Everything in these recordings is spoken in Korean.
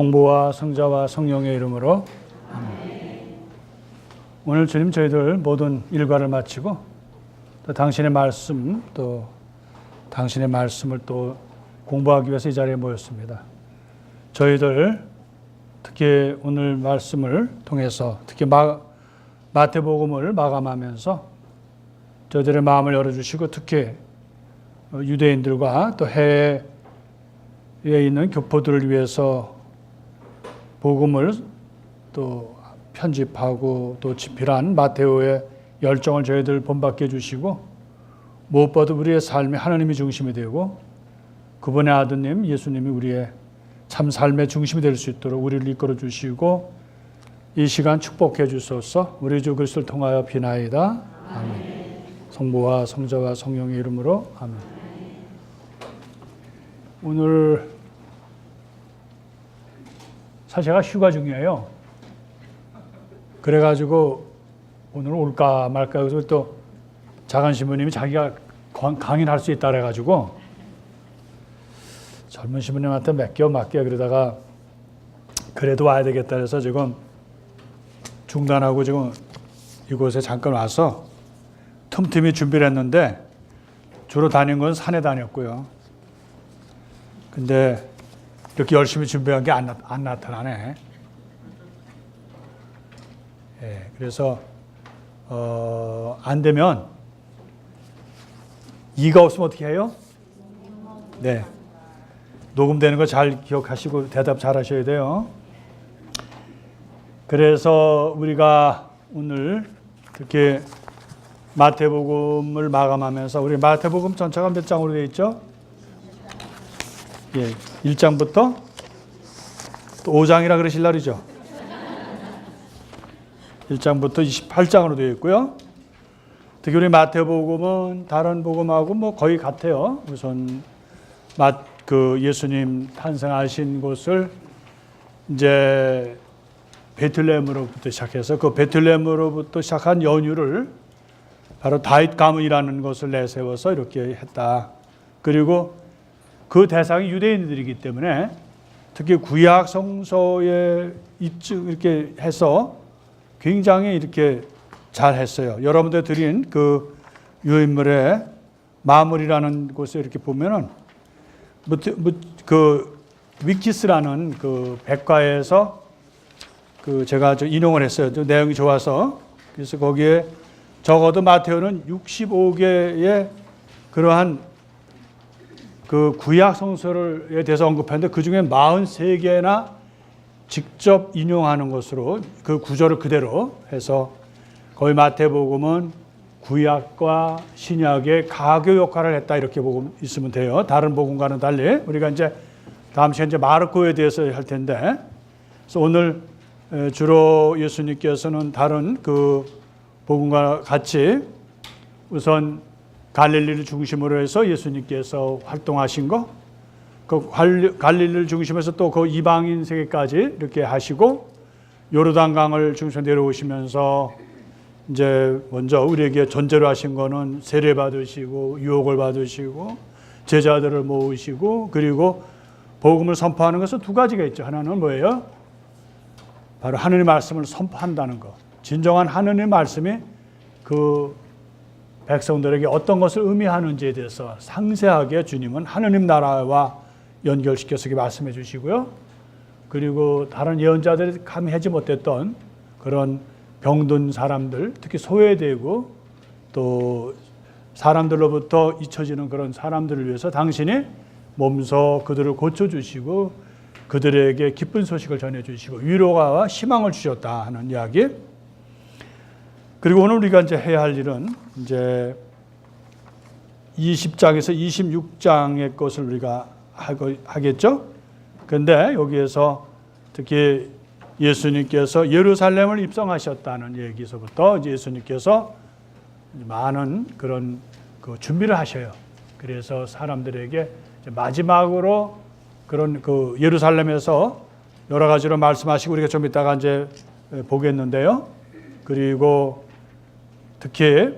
성부와 성자와 성령의 이름으로 아멘. 오늘 주님 저희들 모든 일과를 마치고 또 당신의 말씀 또 당신의 말씀을 또 공부하기 위해서 이 자리에 모였습니다. 저희들 특히 오늘 말씀을 통해서 특히 마태복음을 마감하면서 저희들의 마음을 열어주시고 특히 유대인들과 또 해외에 있는 교포들을 위해서 복음을 또 편집하고 또 집필한 마테오의 열정을 저희들 본받게 해주시고 무엇보다 우리의 삶이 하나님이 중심이 되고 그분의 아드님 예수님이 우리의 참 삶의 중심이 될 수 있도록 우리를 이끌어 주시고 이 시간 축복해 주소서. 우리 주 그리스도를 통하여 비나이다. 아멘. 성부와 성자와 성령의 이름으로 아멘. 오늘 사실 제가 휴가 중이에요. 그래가지고 오늘 올까 말까 해서 또 작은 신부님이 자기가 강의를 할 수 있다 그래가지고 젊은 신부님한테 맡겨 그러다가 그래도 와야 되겠다 해서 지금 중단하고 지금 이곳에 잠깐 와서 틈틈이 준비를 했는데 주로 다닌 건 산에 다녔고요. 근데 이렇게 열심히 준비한 게 안 나타나네. 예, 그래서 안 되면 이가 없으면 어떻게 해요? 네, 녹음되는 거 잘 기억하시고 대답 잘 하셔야 돼요. 그래서 우리가 오늘 특히 마태복음을 마감하면서 우리 마태복음 전체가 몇 장으로 되어 있죠? 예, 1장부터 또 5장이라 그러실 날이죠. 1장부터 28장으로 되어 있고요. 특히 우리 마태복음은 다른 복음하고 뭐 거의 같아요. 우선 예수님 탄생하신 곳을 이제 베틀레헴으로부터 시작해서 그 베틀레헴으로부터 시작한 연유를 바로 다윗 가문이라는 것을 내세워서 이렇게 했다. 그리고 그 대상이 유대인들이기 때문에 특히 구약 성서에 이렇게 해서 굉장히 이렇게 잘 했어요. 여러분들 드린 그 유인물의 마무리라는 곳에 이렇게 보면은 그 위키스라는 그 백과에서 그 제가 인용을 했어요. 내용이 좋아서. 그래서 거기에 적어도 마테오는 65개의 그러한 그 구약 성서에 대해서 언급했는데 그 중에 43개나 직접 인용하는 것으로 그 구절을 그대로 해서 거의 마태복음은 구약과 신약의 가교 역할을 했다 이렇게 보고 있으면 돼요. 다른 복음과는 달리 우리가 이제 다음 시간에 이제 마르코에 대해서 할 텐데 그래서 오늘 주로 예수님께서는 다른 그 복음과 같이 우선 갈릴리를 중심으로 해서 예수님께서 활동하신 거, 그 갈릴리를 중심해서 또 그 이방인 세계까지 이렇게 하시고 요르단강을 중심으로 내려오시면서 이제 먼저 우리에게 전제로 하신 거는 세례 받으시고 유혹을 받으시고 제자들을 모으시고 그리고 복음을 선포하는 것은 두 가지가 있죠. 하나는 뭐예요? 바로 하느님의 말씀을 선포한다는 것. 진정한 하느님의 말씀이 그 백성들에게 어떤 것을 의미하는지에 대해서 상세하게 주님은 하느님 나라와 연결시켜서 말씀해 주시고요. 그리고 다른 예언자들이 감히 하지 못했던 그런 병든 사람들, 특히 소외되고 또 사람들로부터 잊혀지는 그런 사람들을 위해서 당신이 몸소 그들을 고쳐주시고 그들에게 기쁜 소식을 전해주시고 위로와 희망을 주셨다 하는 이야기. 그리고 오늘 우리가 이제 해야 할 일은 이제 20장에서 26장의 것을 우리가 하겠죠. 그런데 여기에서 특히 예수님께서 예루살렘을 입성하셨다는 얘기서부터 예수님께서 많은 그런 그 준비를 하셔요. 그래서 사람들에게 마지막으로 그런 그 예루살렘에서 여러 가지로 말씀하시고 우리가 좀 이따가 이제 보겠는데요. 그리고 특히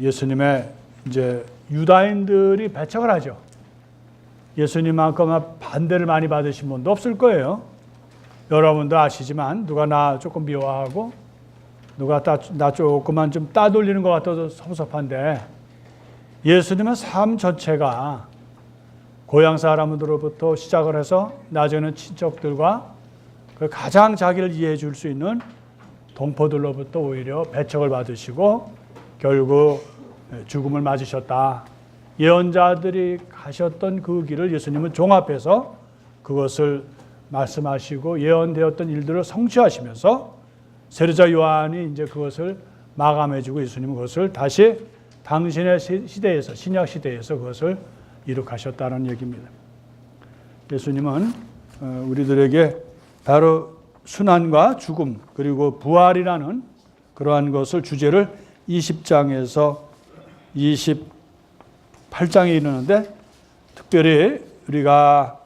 예수님의 이제 유다인들이 배척을 하죠. 예수님만큼 반대를 많이 받으신 분도 없을 거예요. 여러분도 아시지만 누가 나 조금 미워하고 누가 나 조금만 좀 따돌리는 것 같아서 섭섭한데, 예수님은 삶 전체가 고향 사람들로부터 시작을 해서 나중에는 친척들과 그 가장 자기를 이해해 줄 수 있는 동포들로부터 오히려 배척을 받으시고 결국 죽음을 맞으셨다. 예언자들이 가셨던 그 길을 예수님은 종합해서 그것을 말씀하시고 예언되었던 일들을 성취하시면서 세례자 요한이 이제 그것을 마감해주고 예수님은 그것을 다시 당신의 시대에서, 신약 시대에서 그것을 이룩하셨다는 얘기입니다. 예수님은 우리들에게 바로 순환과 죽음 그리고 부활이라는 그러한 것을 주제를 20장에서 28장에 이르는데, 특별히 우리가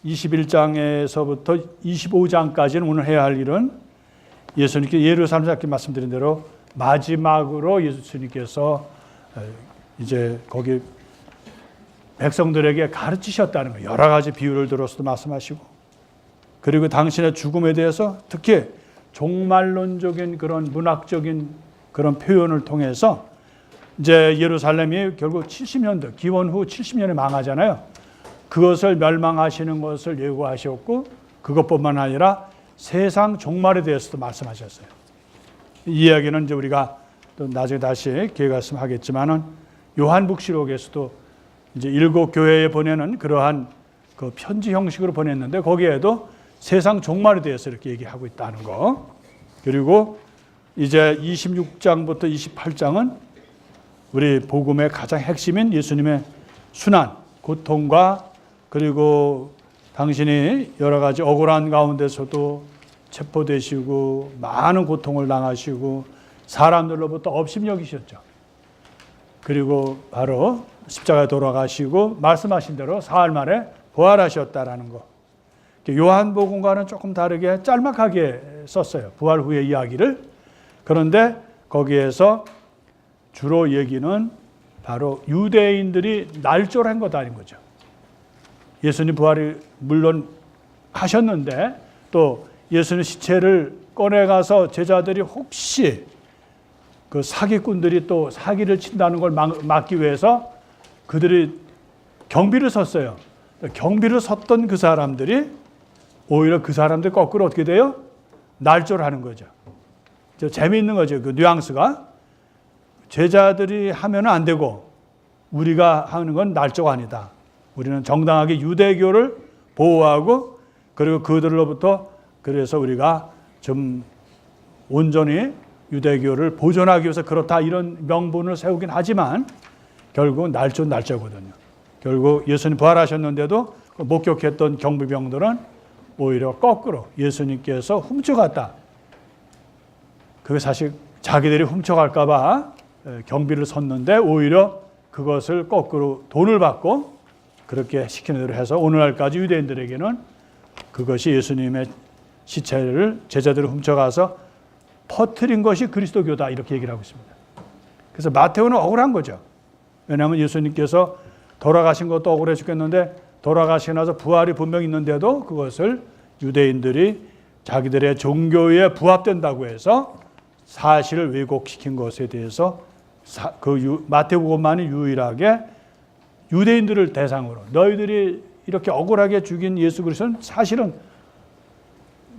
21장에서부터 25장까지는 오늘 해야 할 일은 예수님께 예루살렘에서 아까 말씀드린 대로 마지막으로 예수님께서 이제 거기 백성들에게 가르치셨다는 거예요. 여러 가지 비유를 들어서도 말씀하시고, 그리고 당신의 죽음에 대해서 특히 종말론적인 그런 문학적인 그런 표현을 통해서 이제 예루살렘이 결국 70년대 기원 후 70년에 망하잖아요. 그것을 멸망하시는 것을 예고하셨고, 그것뿐만 아니라 세상 종말에 대해서도 말씀하셨어요. 이 이야기는 이제 우리가 또 나중에 다시 기회가 있으면 하겠지만은 요한복음록에서도 이제 7 교회에 보내는 그러한 그 편지 형식으로 보냈는데 거기에도 세상 종말에 대해서 이렇게 얘기하고 있다는 거. 그리고 이제 26장부터 28장은 우리 복음의 가장 핵심인 예수님의 순환, 고통과 그리고 당신이 여러 가지 억울한 가운데서도 체포되시고 많은 고통을 당하시고 사람들로부터 업신여기셨죠. 그리고 바로 십자가에 돌아가시고 말씀하신 대로 사흘 만에 부활하셨다라는 거. 요한복음과는 조금 다르게 짤막하게 썼어요. 부활 후의 이야기를. 그런데 거기에서 주로 얘기는 바로 유대인들이 날조한 것 아닌 거죠. 예수님 부활이 물론 하셨는데 또 예수님 시체를 꺼내가서 제자들이 혹시 그 사기꾼들이 또 사기를 친다는 걸 막기 위해서 그들이 경비를 섰어요. 경비를 섰던 그 사람들이 오히려 그 사람들 거꾸로 어떻게 돼요? 날조를 하는 거죠. 재미있는 거죠. 그 뉘앙스가. 제자들이 하면 안 되고 우리가 하는 건 날조가 아니다. 우리는 정당하게 유대교를 보호하고 그리고 그들로부터 그래서 우리가 좀 온전히 유대교를 보존하기 위해서 그렇다 이런 명분을 세우긴 하지만 결국 날조는 날조거든요. 결국 예수님 부활하셨는데도 목격했던 경비병들은 오히려 거꾸로 예수님께서 훔쳐갔다. 그게 사실 자기들이 훔쳐갈까 봐 경비를 섰는데 오히려 그것을 거꾸로 돈을 받고 그렇게 시키는 대로 해서 오늘날까지 유대인들에게는 그것이 예수님의 시체를 제자들이 훔쳐가서 퍼뜨린 것이 그리스도교다 이렇게 얘기를 하고 있습니다. 그래서 마테오는 억울한 거죠. 왜냐하면 예수님께서 돌아가신 것도 억울해 죽겠는데 돌아가시고 나서 부활이 분명히 있는데도 그것을 유대인들이 자기들의 종교에 부합된다고 해서 사실을 왜곡시킨 것에 대해서 그 마태복음만이 유일하게 유대인들을 대상으로 너희들이 이렇게 억울하게 죽인 예수 그리스도는 사실은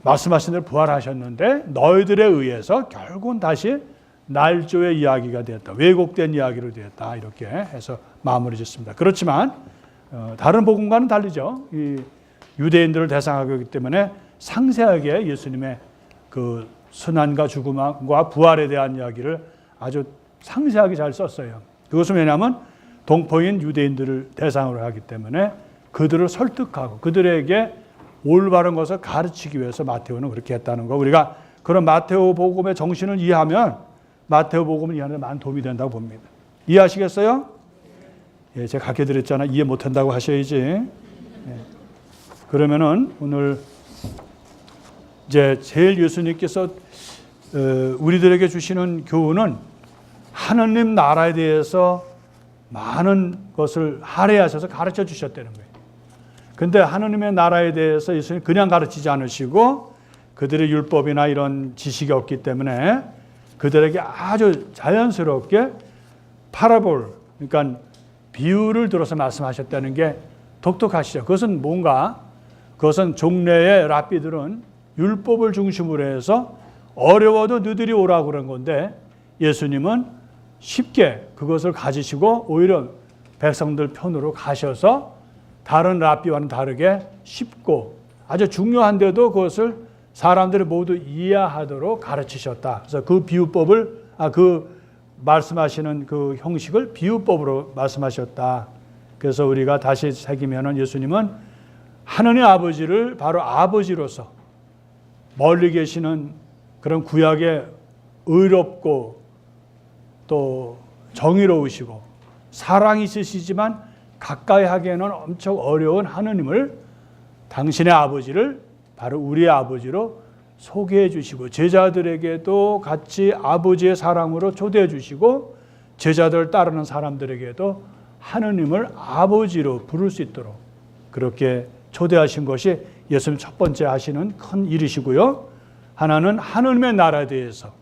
말씀하신 대로 부활하셨는데 너희들에 의해서 결국은 다시 날조의 이야기가 되었다. 왜곡된 이야기로 되었다. 이렇게 해서 마무리 짓습니다. 그렇지만 다른 복음과는 다르죠. 이 유대인들을 대상하고 있기 때문에 상세하게 예수님의 그 순환과 죽음과 부활에 대한 이야기를 아주 상세하게 잘 썼어요. 그것은 왜냐하면 동포인 유대인들을 대상으로 하기 때문에 그들을 설득하고 그들에게 올바른 것을 가르치기 위해서 마테오는 그렇게 했다는 거. 우리가 그런 마테오 복음의 정신을 이해하면 마테오 복음을 이해하는 데 많은 도움이 된다고 봅니다. 이해하시겠어요? 예, 제가 가르쳐 드렸잖아요. 이해 못한다고 하셔야지. 예. 그러면은 오늘 이제 제일 예수님께서 우리들에게 주시는 교훈은 하느님 나라에 대해서 많은 것을 할애하셔서 가르쳐 주셨다는 거예요. 근데 하느님의 나라에 대해서 예수님 그냥 가르치지 않으시고 그들의 율법이나 이런 지식이 없기 때문에 그들에게 아주 자연스럽게 파라볼, 그러니까 비유를 들어서 말씀하셨다는 게 독특하시죠. 그것은 뭔가, 그것은 종래의 랍비들은 율법을 중심으로 해서 어려워도 너희들이 오라고 그런 건데 예수님은 쉽게 그것을 가지시고 오히려 백성들 편으로 가셔서 다른 랍비와는 다르게 쉽고 아주 중요한데도 그것을 사람들이 모두 이해하도록 가르치셨다. 그래서 그 비유법을, 그 말씀하시는 그 형식을 비유법으로 말씀하셨다. 그래서 우리가 다시 새기면은 예수님은 하느님 아버지를 바로 아버지로서 멀리 계시는 그런 구약의 의롭고 또 정의로우시고 사랑이 있으시지만 가까이 하기에는 엄청 어려운 하느님을, 당신의 아버지를 바로 우리의 아버지로 소개해 주시고 제자들에게도 같이 아버지의 사랑으로 초대해 주시고 제자들을 따르는 사람들에게도 하느님을 아버지로 부를 수 있도록 그렇게 초대하신 것이 예수님 첫 번째 하시는 큰 일이시고요. 하나는 하느님의 나라에 대해서,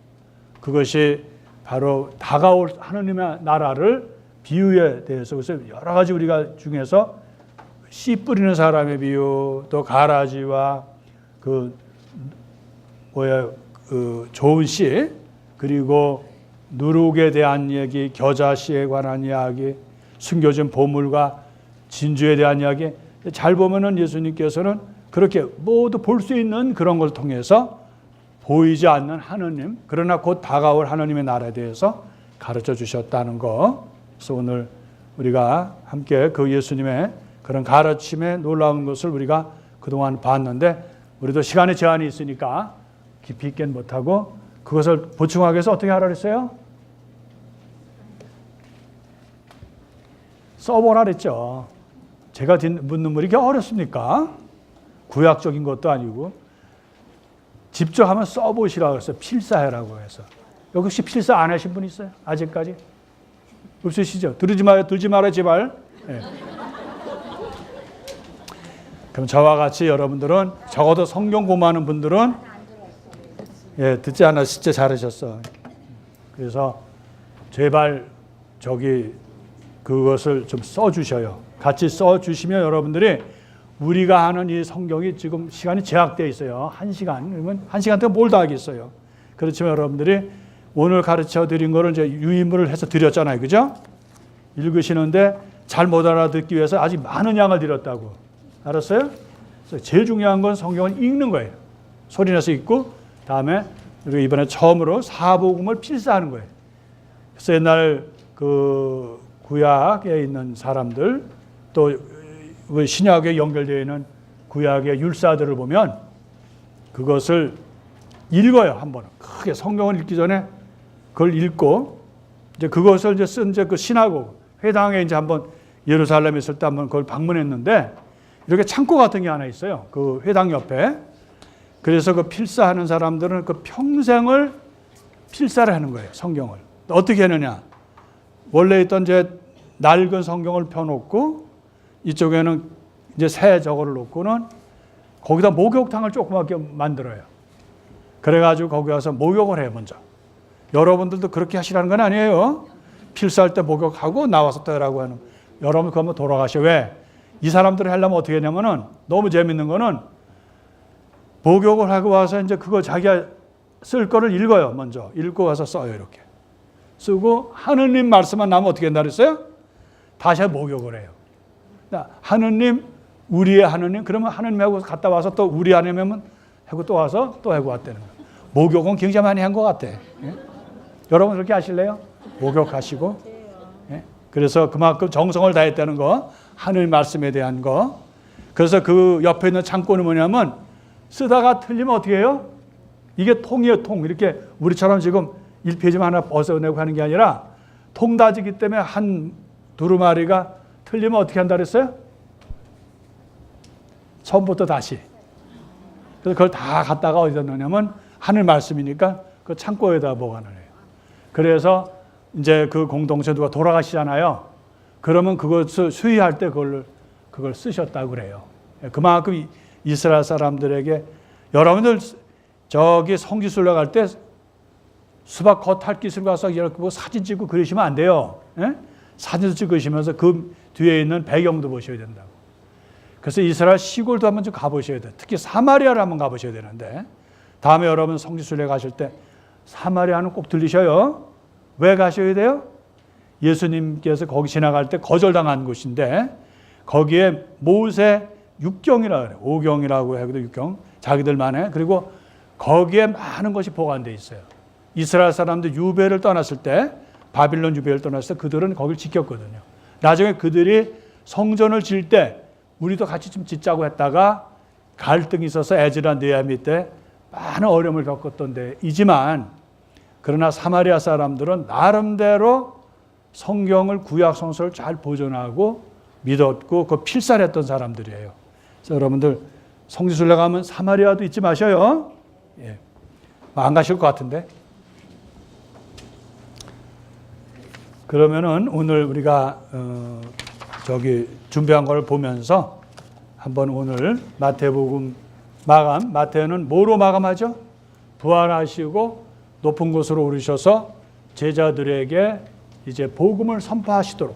그것이 바로 다가올 하느님의 나라를 비유에 대해서, 그래서 여러 가지 우리가 중에서 씨 뿌리는 사람의 비유, 또 가라지와 그 좋은 씨, 그리고 누룩에 대한 얘기, 겨자씨에 관한 이야기, 숨겨진 보물과 진주에 대한 이야기, 잘 보면은 예수님께서는 그렇게 모두 볼 수 있는 그런 걸 통해서 보이지 않는 하느님, 그러나 곧 다가올 하느님의 나라에 대해서 가르쳐 주셨다는 거. 그래서 오늘 우리가 함께 그 예수님의 그런 가르침에 놀라운 것을 우리가 그동안 봤는데, 우리도 시간의 제한이 있으니까 깊이 있게는 못하고 그것을 보충하기 위해서 어떻게 하라 그랬어요? 써보라 그랬죠. 제가 묻는 말이 이게 어렵습니까? 구약적인 것도 아니고 직접 한번 써보시라고 해서 필사해라고 해서. 여기 혹시 필사 안 하신 분 있어요? 아직까지? 없으시죠? 들지 마라 제발. 네. 그럼 저와 같이 여러분들은 적어도 성경 공부하는 분들은 듣지 않아 진짜 잘하셨어. 그래서 제발 그것을 좀 써주셔요. 같이 써주시면 여러분들이 우리가 하는 이 성경이 지금 시간이 제약되어 있어요. 1시간. 그러면 1시간 동안 뭘 다 하겠어요. 그렇지만 여러분들이 오늘 가르쳐 드린 거를 이제 유인물을 해서 드렸잖아요. 그죠? 읽으시는데 잘 못 알아듣기 위해서 아직 많은 양을 드렸다고. 알았어요? 그래서 제일 중요한 건 성경을 읽는 거예요. 소리내서 읽고, 다음에 우리가 이번에 처음으로 사복음을 필사하는 거예요. 그래서 옛날 그 구약에 있는 사람들, 또 신약에 연결되어 있는 구약의 율사들을 보면 그것을 읽어요. 한번 크게 성경을 읽기 전에 그걸 읽고, 이제 그것을 이제 쓴 그 신하고 회당에 이제 한번 예루살렘에 있을 때 한번 그걸 방문했는데, 이렇게 창고 같은 게 하나 있어요. 그 회당 옆에. 그래서 그 필사하는 사람들은 그 평생을 필사를 하는 거예요. 성경을. 어떻게 하느냐? 원래 있던 이제 낡은 성경을 펴놓고 이쪽에는 이제 새 저거를 놓고는 거기다 목욕탕을 조그맣게 만들어요. 그래가지고 거기 가서 목욕을 해요, 먼저. 여러분들도 그렇게 하시라는 건 아니에요. 필사할 때 목욕하고 나와서 또 하라고 하는. 여러분 그거 한번 돌아가셔. 왜? 이 사람들을 하려면 어떻게 하냐면은, 너무 재밌는 거는 목욕을 하고 와서 이제 그거 자기가 쓸 거를 읽어요. 먼저 읽고 와서 써요. 이렇게 쓰고 하느님 말씀만 나면 어떻게 한다 그랬어요? 다시 목욕을 해요. 하느님, 우리의 하느님, 그러면 하느님하고 갔다 와서 또 우리 하느님은 하고 또 와서 또 하고 왔다는 거예요. 목욕은 굉장히 많이 한 것 같아. 예? 여러분 그렇게 하실래요? 목욕하시고. 예? 그래서 그만큼 정성을 다했다는 거, 하느님 말씀에 대한 거. 그래서 그 옆에 있는 창고는 뭐냐면, 쓰다가 틀리면 어떻게 해요? 이게 통이에요, 통. 이렇게 우리처럼 지금 1페이지만 하나 벗어내고 하는 게 아니라 통다지기 때문에 한 두루마리가 틀리면 어떻게 한다 그랬어요? 처음부터 다시. 그래서 그걸 다 갖다가 어디다 넣냐면 하늘 말씀이니까 그 창고에다 보관을 해요. 그래서 이제 그 공동체 누가 돌아가시잖아요. 그러면 그것을 수의할 때 그걸 쓰셨다고 그래요. 그만큼 이스라엘 사람들에게 여러분들 저기 성지순례 갈 때 수박 겉핥기술 가서 이렇게 뭐 사진 찍고 그러시면 안 돼요. 예? 사진 찍으시면서 그 뒤에 있는 배경도 보셔야 된다고. 그래서 이스라엘 시골도 한번 좀 가보셔야 돼요. 특히 사마리아를 한번 가보셔야 되는데 다음에 여러분 성지순례 가실 때 사마리아는 꼭 들리셔요. 왜 가셔야 돼요? 예수님께서 거기 지나갈 때 거절당한 곳인데 거기에 모세 육경이라고 그래요. 5경이라고 해도 6경. 자기들만의. 그리고 거기에 많은 것이 보관되어 있어요. 이스라엘 사람들 유배를 떠났을 때 바빌론 유배를 떠났을 때 그들은 거기를 지켰거든요. 나중에 그들이 성전을 질 때 우리도 같이 좀 짓자고 했다가 갈등이 있어서 에즈라 느헤미야 때 많은 어려움을 겪었던 데이지만 그러나 사마리아 사람들은 나름대로 성경을 구약 성서를 잘 보존하고 믿었고 그 필살했던 사람들이에요. 그래서 여러분들 성지순례 가면 사마리아도 잊지 마셔요. 예. 안 가실 것 같은데. 그러면은 오늘 우리가 저기 준비한 걸 보면서 한번 오늘 마태복음 마감. 마태는 뭐로 마감하죠? 부활하시고 높은 곳으로 오르셔서 제자들에게 이제 복음을 선포하시도록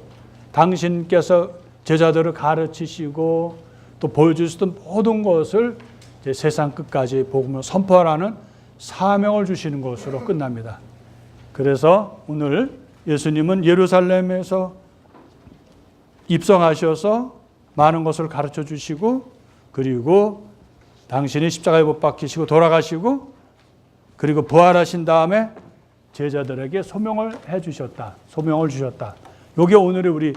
당신께서 제자들을 가르치시고 또 보여주시던 모든 것을 이제 세상 끝까지 복음을 선포하라는 사명을 주시는 것으로 끝납니다. 그래서 오늘 예수님은 예루살렘에서 입성하셔서 많은 것을 가르쳐 주시고 그리고 당신이 십자가에 못 박히시고 돌아가시고 그리고 부활하신 다음에 제자들에게 소명을 해 주셨다. 소명을 주셨다. 이게 오늘의 우리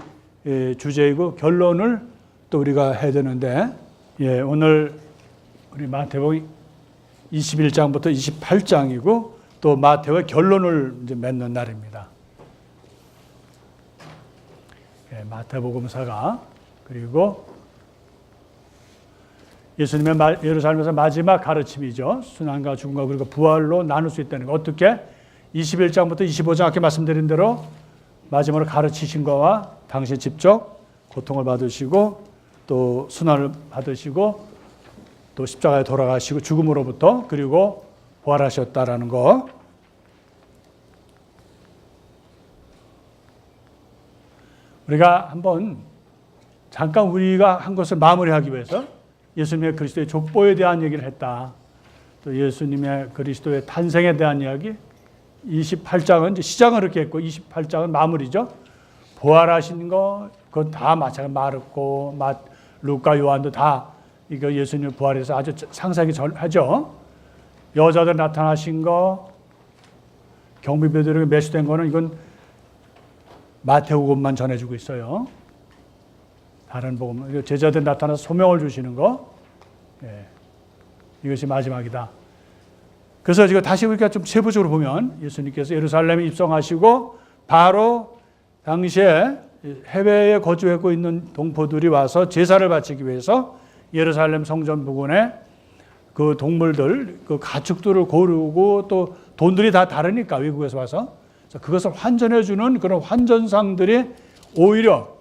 주제이고 결론을 또 우리가 해야 되는데 오늘 우리 마태복음 21장부터 28장이고 또 마태의 결론을 이제 맺는 날입니다. 마태복음서가 그리고 예수님의 예루살렘에서 마지막 가르침이죠. 순환과 죽음과 그리고 부활로 나눌 수 있다는 거. 어떻게? 21장부터 25장 아까 말씀드린 대로 마지막으로 가르치신 거와 당신 직접 고통을 받으시고 또 순환을 받으시고 또 십자가에 돌아가시고 죽음으로부터 그리고 부활하셨다라는 거. 우리가 한번 잠깐 우리가 한 것을 마무리하기 위해서 예수님의 그리스도의 족보에 대한 얘기를 했다. 또 예수님의 그리스도의 탄생에 대한 이야기 28장은 이제 시작은 그렇게 했고 28장은 마무리죠. 부활하신 거 그건 다 마찬가지 마르코, 루카, 요한도 다 이거 예수님 부활해서 아주 상세하게 하죠. 여자들 나타나신 거 경비병들에게 매수된 거는 이건 마태복음만 전해주고 있어요. 다른 복음 제자들 나타나서 소명을 주시는 거 이것이 마지막이다. 그래서 지금 다시 우리가 좀 세부적으로 보면 예수님께서 예루살렘에 입성하시고 바로 당시에 해외에 거주하고 있는 동포들이 와서 제사를 바치기 위해서 예루살렘 성전 부근에 그 동물들, 그 가축들을 고르고 또 돈들이 다 다르니까 외국에서 와서 그것을 환전해주는 그런 환전상들이 오히려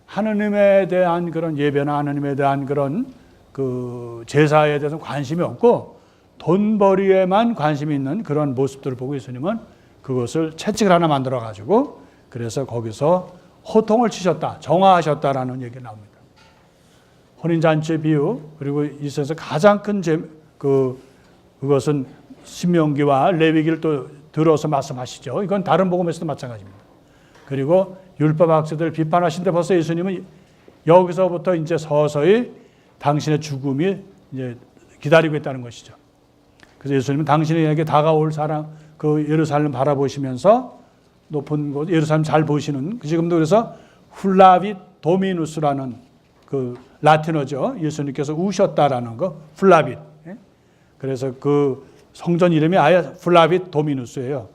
하느님에 대한 그런 예배나 하느님에 대한 그런 그 제사에 대해서 관심이 없고 돈벌이에만 관심이 있는 그런 모습들을 보고 예수님은 그것을 채찍을 하나 만들어 가지고 그래서 거기서 호통을 치셨다, 정화하셨다라는 얘기가 나옵니다. 혼인잔치 비유 그리고 이 세상에서 가장 큰 그것은 신명기와 레위기를 또 들어서 말씀하시죠. 이건 다른 복음에서도 마찬가지입니다. 그리고 율법학자들 비판하신데 벌써 예수님은 여기서부터 이제 서서히 당신의 죽음이 이제 기다리고 있다는 것이죠. 그래서 예수님은 당신에게 다가올 사람, 그 예루살렘 바라보시면서 높은 곳, 예루살렘 잘 보시는, 지금도 그래서 플라빗 도미누스라는 그 라틴어죠. 예수님께서 우셨다라는 거, 플라빗. 그래서 그 성전 이름이 아예 플라빗 도미누스예요.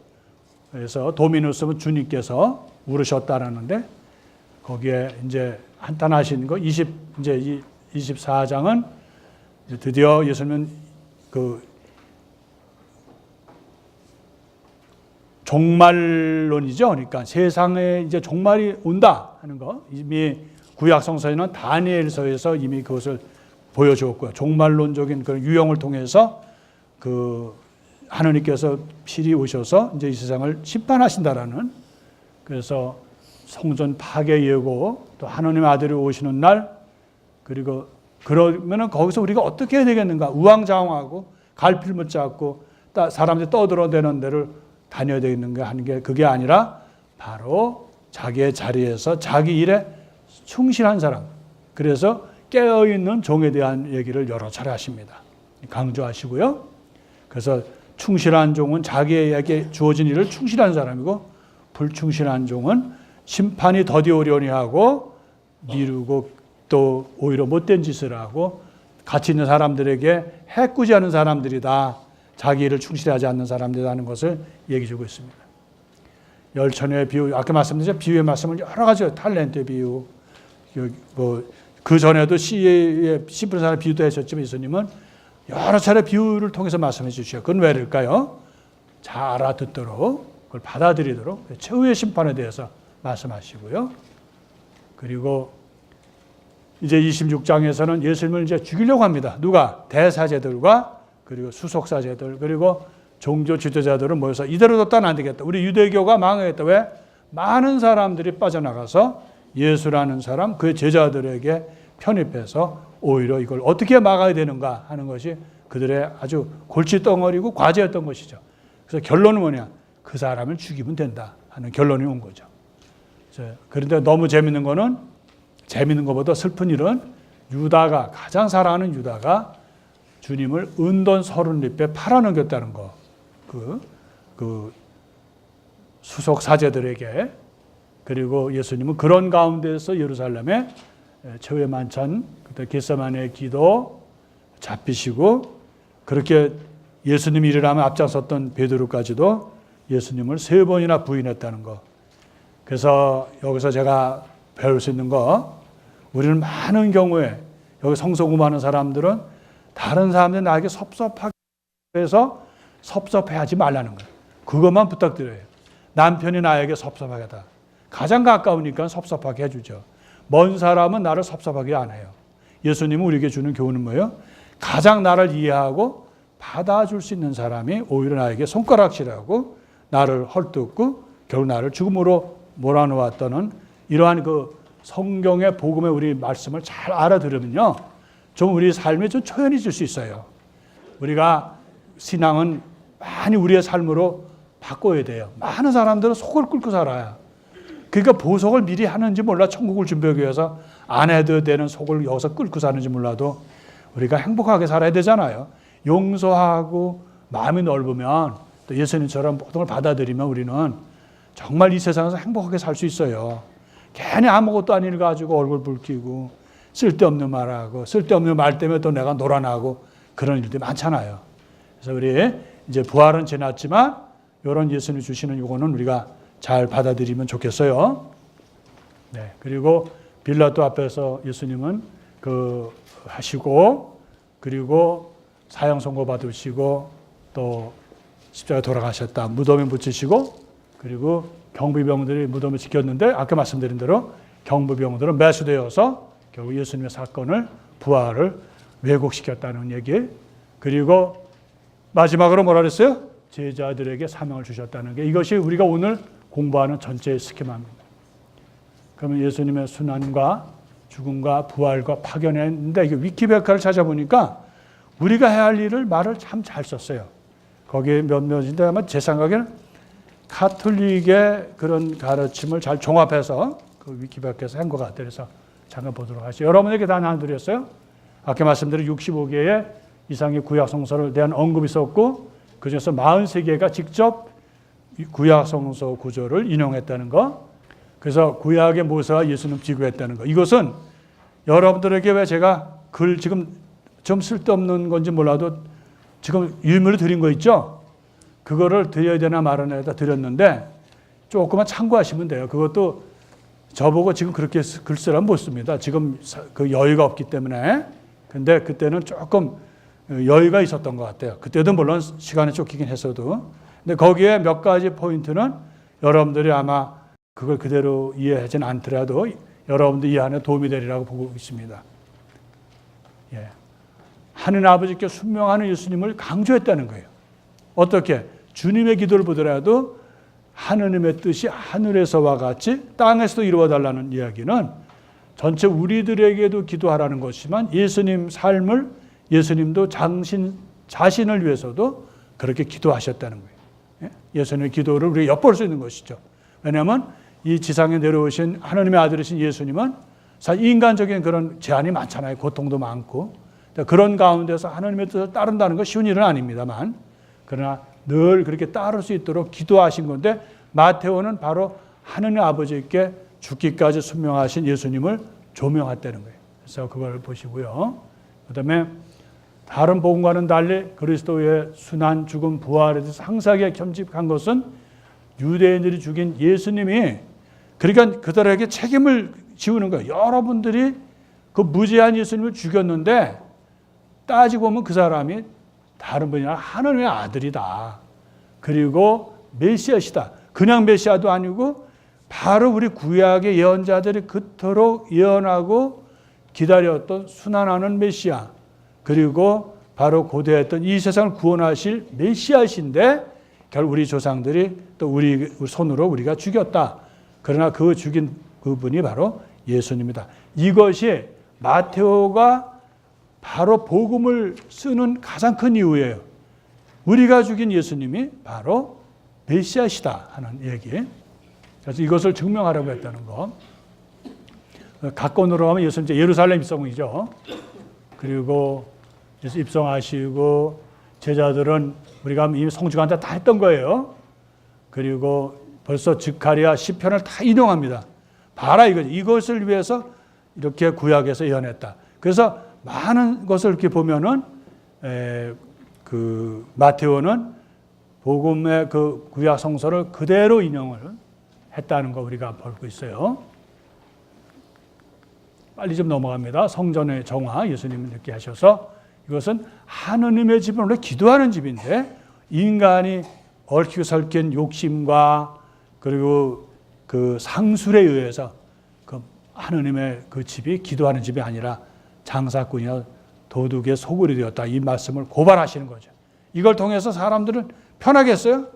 그래서 도미누스는 주님께서 우르셨다라는데 거기에 이제 한탄하신 거 이제 24장은 드디어 예수님은 그 종말론이죠. 그러니까 세상에 이제 종말이 온다 하는 거. 이미 구약 성서에는 다니엘서에서 이미 그것을 보여주었고요. 종말론적인 그런 유형을 통해서 그 하나님께서 필히 오셔서 이제 이 세상을 심판하신다라는, 그래서 성전 파괴 예고, 또 하나님의 아들이 오시는 날, 그리고 그러면은 거기서 우리가 어떻게 해야 되겠는가? 우왕좌왕하고 갈피를 못 잡고 사람들이 떠들어대는 데를 다녀야 되겠는가 하는 게, 그게 아니라 바로 자기의 자리에서 자기 일에 충실한 사람, 그래서 깨어있는 종에 대한 얘기를 여러 차례 하십니다. 강조하시고요. 그래서 충실한 종은 자기에게 주어진 일을 충실한 사람이고, 불충실한 종은 심판이 더디 오려니 하고 미루고 또 오히려 못된 짓을 하고 가치 있는 사람들에게 해꾸지 않은 사람들이다. 자기 일을 충실하지 않는 사람들이다 하는 것을 얘기해 주고 있습니다. 열처녀의 비유, 아까 말씀드린 비유의 말씀을 여러 가지, 탤런트의 비유, 그 전에도 씨의 씨 뿌린 사람의 비유도 하셨지만 예수님은 여러 차례 비유를 통해서 말씀해 주시죠. 그건 왜일까요? 잘 알아듣도록, 그걸 받아들이도록 최후의 심판에 대해서 말씀하시고요. 그리고 이제 26장에서는 예수님을 이제 죽이려고 합니다. 누가? 대사제들과 그리고 수속사제들, 그리고 종교 지도자들은 모여서 이대로 뒀다는 안 되겠다. 우리 유대교가 망하겠다. 왜? 많은 사람들이 빠져나가서 예수라는 사람, 그의 제자들에게 편입해서 오히려 이걸 어떻게 막아야 되는가 하는 것이 그들의 아주 골칫덩어리고 과제였던 것이죠. 그래서 결론은 뭐냐? 그 사람을 죽이면 된다 하는 결론이 온 거죠. 그런데 너무 재밌는 거는, 재밌는 것보다 슬픈 일은 유다가, 가장 사랑하는 유다가 주님을 은돈 30리배 팔아넘겼다는 거. 그 수석 사제들에게. 그리고 예수님은 그런 가운데서 예루살렘에 최후의 만찬, 그때 겟세마네의 기도 잡히시고, 그렇게 예수님이 일어나면 앞장섰던 베드로까지도 예수님을 3번이나 부인했다는 거. 그래서 여기서 제가 배울 수 있는 거, 우리는 많은 경우에 여기 성소구하는 사람들은 다른 사람들이 나에게 섭섭하게 해서 섭섭해하지 말라는 거예요. 그것만 부탁드려요. 남편이 나에게 섭섭하겠다. 가장 가까우니까 섭섭하게 해주죠. 먼 사람은 나를 섭섭하게 안 해요. 예수님은 우리에게 주는 교훈은 뭐예요? 가장 나를 이해하고 받아줄 수 있는 사람이 오히려 나에게 손가락질하고 나를 헐뜯고 결국 나를 죽음으로 몰아놓았다는 이러한 그 성경의 복음의 우리 말씀을 잘 알아들으면요, 좀 우리 삶에 좀 초연해질 수 있어요. 우리가 신앙은 많이 우리의 삶으로 바꿔야 돼요. 많은 사람들은 속을 끓고 살아요. 그러니까 보석을 미리 하는지 몰라, 천국을 준비하기 위해서 안 해도 되는 속을 여기서 끓고 사는지 몰라도 우리가 행복하게 살아야 되잖아요. 용서하고 마음이 넓으면, 또 예수님처럼 모든 걸 받아들이면 우리는 정말 이 세상에서 행복하게 살 수 있어요. 괜히 아무것도 아닌 일 가지고 얼굴 붉히고 쓸데없는 말하고 쓸데없는 말 때문에 또 내가 놀아나고 그런 일들이 많잖아요. 그래서 우리 이제 부활은 지났지만 이런 예수님이 주시는 이거는 우리가 잘 받아들이면 좋겠어요. 네. 그리고 빌라도 앞에서 예수님은 그 하시고, 그리고 사형 선고 받으시고 또 십자가에 돌아가셨다. 무덤에 묻히시고, 그리고 경비병들이 무덤을 지켰는데 아까 말씀드린 대로 경비병들은 매수되어서 결국 예수님의 사건을, 부활을 왜곡시켰다는 얘기. 그리고 마지막으로 뭐라 그랬어요? 제자들에게 사명을 주셨다는 게, 이것이 우리가 오늘 공부하는 전체의 스키마입니다. 그러면 예수님의 순환과 죽음과 부활과 파견했는데, 이게 위키백과를 찾아보니까 우리가 해야 할 일을 말을 참 잘 썼어요. 거기에 몇몇인데 아마 제 생각에는 카톨릭의 그런 가르침을 잘 종합해서 그 위키백과에서 한 것 같아요. 그래서 잠깐 보도록 하시죠. 여러분에게 다 나눠드렸어요. 아까 말씀드린 65개의 이상의 구약 성서를 대한 언급이 있었고, 그중에서 43개가 직접 구약 성서 구절을 인용했다는 거. 그래서 구약의 모세와 예수님 비교했다는 거. 이것은 여러분들에게 왜 제가 글 지금 좀 쓸데없는 건지 몰라도 지금 유물을 드린 거 있죠? 그거를 드려야 되나 말아야 되나 드렸는데 조금만 참고하시면 돼요. 그것도 저보고 지금 그렇게 글 쓰라면 못 씁니다. 지금 그 여유가 없기 때문에. 근데 그때는 조금 여유가 있었던 것 같아요. 그때도 물론 시간이 쫓기긴 했어도. 근데 거기에 몇 가지 포인트는 여러분들이 아마 그걸 그대로 이해하진 않더라도 여러분들 이해하는 도움이 되리라고 보고 있습니다. 예. 하느님 아버지께 순명하는 예수님을 강조했다는 거예요. 어떻게? 주님의 기도를 보더라도 하느님의 뜻이 하늘에서와 같이 땅에서도 이루어달라는 이야기는 전체 우리들에게도 기도하라는 것이지만 예수님 삶을 예수님도 자신을 위해서도 그렇게 기도하셨다는 거예요. 예수님의 기도를 우리가 엿볼 수 있는 것이죠. 왜냐하면 이 지상에 내려오신 하나님의 아들이신 예수님은 사실 인간적인 그런 제한이 많잖아요. 고통도 많고. 그런 가운데서 하나님의 뜻을 따른다는 건 쉬운 일은 아닙니다만, 그러나 늘 그렇게 따를 수 있도록 기도하신 건데, 마테오는 바로 하나님 아버지께 죽기까지 순명하신 예수님을 조명했다는 거예요. 그래서 그걸 보시고요. 그 다음에 다른 복음과는 달리 그리스도의 순환, 죽음, 부활에 대해서 상세하게 겸직한 것은 유대인들이 죽인 예수님이, 그러니까 그들에게 책임을 지우는 거예요. 여러분들이 그 무죄한 예수님을 죽였는데 따지고 보면 그 사람이 다른 분이 아니라 하나님의 아들이다. 그리고 메시아시다. 그냥 메시아도 아니고 바로 우리 구약의 예언자들이 그토록 예언하고 기다렸던 순환하는 메시아, 그리고 바로 고대했던 이 세상을 구원하실 메시아이신데 결국 우리 조상들이 또 우리 손으로 우리가 죽였다. 그러나 그 죽인 그분이 바로 예수님이다. 이것이 마테오가 바로 복음을 쓰는 가장 큰 이유예요. 우리가 죽인 예수님이 바로 메시아시다 하는 얘기. 그래서 이것을 증명하려고 했다는 거. 각권으로 하면 예수님 예루살렘 입성이죠. 그리고 예수 입성하시고 제자들은 우리가 이미 성주간다 다 했던 거예요. 그리고 벌써 즉가랴 시편을 다 인용합니다. 봐라 이거죠. 이것을 위해서 이렇게 구약에서 예언했다. 그래서 많은 것을 이렇게 보면은 그 마테오는 복음의 그 구약 성서를 그대로 인용을 했다는 거 우리가 보고 있어요. 빨리 좀 넘어갑니다. 성전의 정화 예수님이 이렇게 하셔서 이것은 하느님의 집은 원래 기도하는 집인데 인간이 얽히고 설킨 욕심과 그리고 그 상술에 의해서 그 하느님의 그 집이 기도하는 집이 아니라 장사꾼이나 도둑의 소굴이 되었다. 이 말씀을 고발하시는 거죠. 이걸 통해서 사람들은 편하겠어요?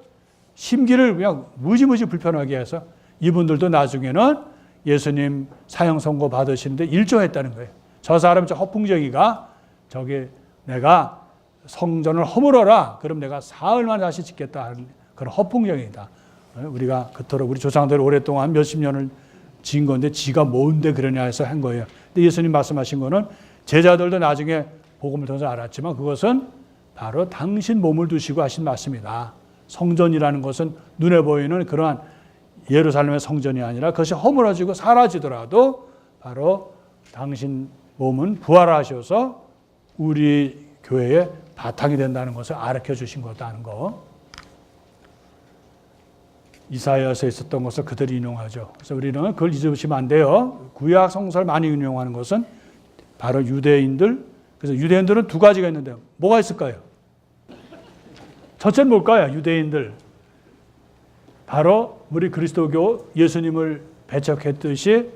심기를 그냥 무지무지 불편하게 해서 이분들도 나중에는 예수님 사형 선고 받으시는데 일조했다는 거예요. 저 사람 저 허풍쟁이가 저기 내가 성전을 허물어라. 그럼 내가 사흘 만에 다시 짓겠다 하는 그런 허풍쟁이다. 우리가 그토록 우리 조상들 오랫동안 몇십 년을 지은 건데 지가 뭔데 그러냐 해서 한 거예요. 근데 예수님 말씀하신 거는 제자들도 나중에 복음을 통해서 알았지만 그것은 바로 당신 몸을 두시고 하신 말씀이다. 성전이라는 것은 눈에 보이는 그러한 예루살렘의 성전이 아니라 그것이 허물어지고 사라지더라도 바로 당신 몸은 부활하셔서 우리 교회의 바탕이 된다는 것을 알려 주신 거다는 거. 이사야서에 있었던 것을 그대로 인용하죠. 그래서 우리는 그걸 잊으시면 안 돼요. 구약 성서를 많이 인용하는 것은 바로 유대인들. 그래서 유대인들은 두 가지가 있는데 뭐가 있을까요? 첫째는 뭘까요? 유대인들. 바로 우리 그리스도교 예수님을 배척했듯이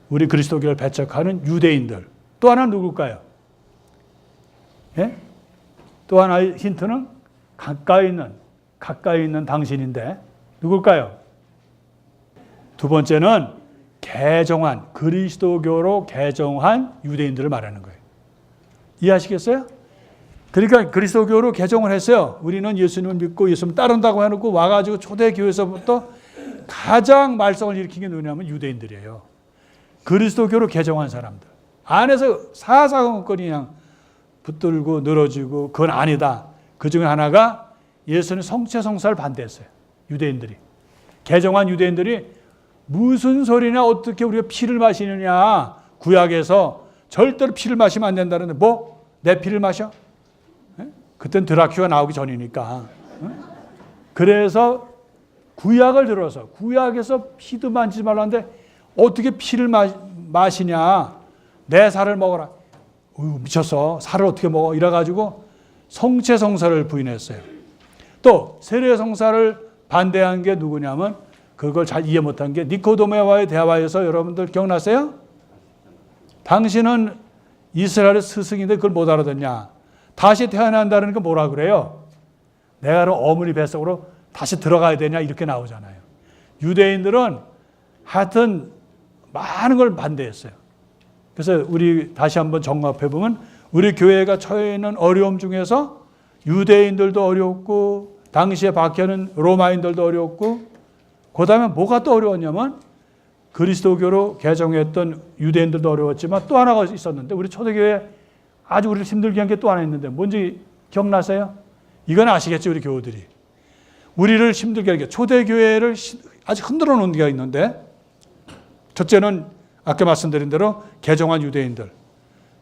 우리 그리스도교를 배척하는 유대인들. 또 하나는 누굴까요? 예? 또 하나의 힌트는 가까이 있는 당신인데 누굴까요? 두 번째는 개종한 그리스도교로 개종한 유대인들을 말하는 거예요. 이해하시겠어요? 그러니까 그리스도교로 개종을 했어요. 우리는 예수님을 믿고 예수님을 따른다고 해놓고 와가지고 초대교회에서부터 가장 말썽을 일으킨 게 누구냐면 유대인들이에요. 그리스도교로 개종한 사람들. 안에서 사사건건이 그냥 붙들고 늘어지고 그건 아니다. 그 중에 하나가 예수님 성체 성사를 반대했어요. 유대인들이. 개종한 유대인들이 무슨 소리냐 어떻게 우리가 피를 마시느냐. 구약에서 절대로 피를 마시면 안 된다는데 뭐? 내 피를 마셔? 그땐 드라큘가 나오기 전이니까. 그래서 구약을 들어서 구약에서 피도 만지지 말라는데 어떻게 피를 마시냐. 내 살을 먹어라. 미쳤어. 살을 어떻게 먹어. 이래가지고 성체성사를 부인했어요. 또 세례성사를 반대한 게 누구냐면 그걸 잘 이해 못한 게 니코데모와의 대화에서 여러분들 기억나세요? 당신은 이스라엘의 스승인데 그걸 못 알아듣냐? 다시 태어난다는 게 뭐라 그래요? 내가 어머니 뱃속으로 다시 들어가야 되냐? 이렇게 나오잖아요. 유대인들은 하여튼 많은 걸 반대했어요. 그래서 우리 다시 한번 종합해 보면 우리 교회가 처해 있는 어려움 중에서 유대인들도 어렵고 당시에 박해하는 로마인들도 어렵고 그다음에 뭐가 또 어려웠냐면 그리스도교로 개종했던 유대인들도 어려웠지만 또 하나가 있었는데 우리 초대교회 아주 우리를 힘들게 한 게 또 하나 있는데 뭔지 기억나세요? 이건 아시겠죠, 우리 교우들이. 우리를 힘들게 하는 게 초대교회를 아주 흔들어 놓은 게 있는데 첫째는 아까 말씀드린 대로 개종한 유대인들.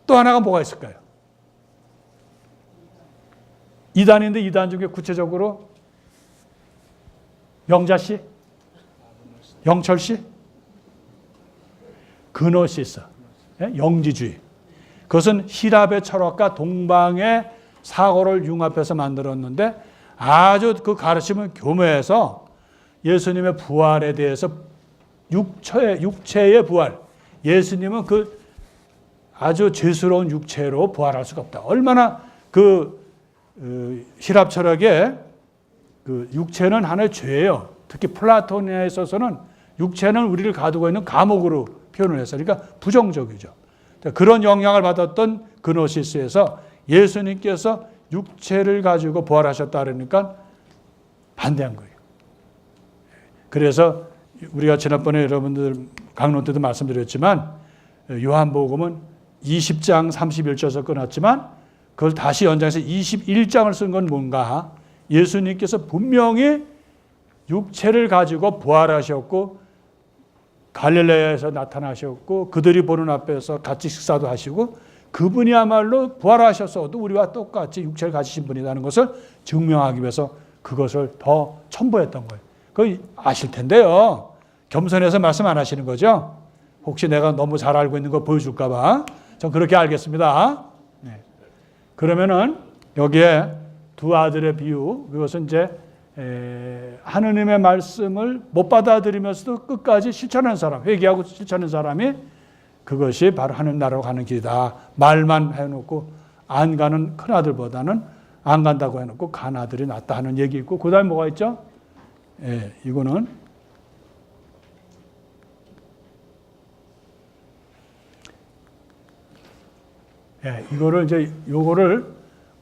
또 하나가 뭐가 있을까요? 이단인데 이단 중에 구체적으로 영자 씨? 영철 씨? 그노시스. 영지주의. 그것은 힐랍의 철학과 동방의 사고를 융합해서 만들었는데 아주 그 가르침은 교묘해서 예수님의 부활에 대해서 육체의 부활. 예수님은 그 아주 죄스러운 육체로 부활할 수가 없다. 얼마나 힐랍 철학의 그 육체는 하나의 죄예요. 특히 플라톤에 있어서는 육체는 우리를 가두고 있는 감옥으로 표현을 해서 그러니까 부정적이죠. 그런 영향을 받았던 그노시스에서 예수님께서 육체를 가지고 부활하셨다 그러니까 반대한 거예요. 그래서 우리가 지난번에 여러분들 강론 때도 말씀드렸지만 요한복음은 20장 31절에서 끊었지만 그걸 다시 연장해서 21장을 쓴 건 뭔가 예수님께서 분명히 육체를 가지고 부활하셨고 갈릴레아에서 나타나셨고 그들이 보는 앞에서 같이 식사도 하시고 그분이야말로 부활하셨어도 우리와 똑같이 육체를 가지신 분이라는 것을 증명하기 위해서 그것을 더 첨부했던 거예요. 그거 아실 텐데요. 겸손해서 말씀 안 하시는 거죠? 혹시 내가 너무 잘 알고 있는 거 보여줄까 봐. 전 그렇게 알겠습니다. 네. 그러면은 여기에 두 아들의 비유, 그것은 이제 하느님의 말씀을 못 받아들이면서도 끝까지 실천하는 사람, 회개하고 실천하는 사람이 그것이 바로 하늘 나라로 가는 길이다. 말만 해놓고 안 가는 큰아들보다는 안 간다고 해놓고 간 아들이 낫다 하는 얘기 있고 그 다음에 뭐가 있죠? 이거는 이거를 이제 요거를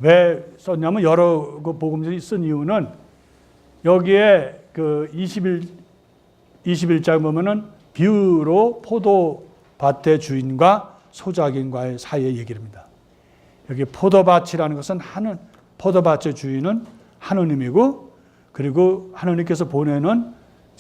왜 썼냐면 여러 그 복음들이 쓴 이유는 여기에 그 21장 보면은 비유로 포도밭의 주인과 소작인과의 사이의 얘기를 합니다. 여기 포도밭이라는 것은 포도밭의 주인은 하느님이고 그리고 하느님께서 보내는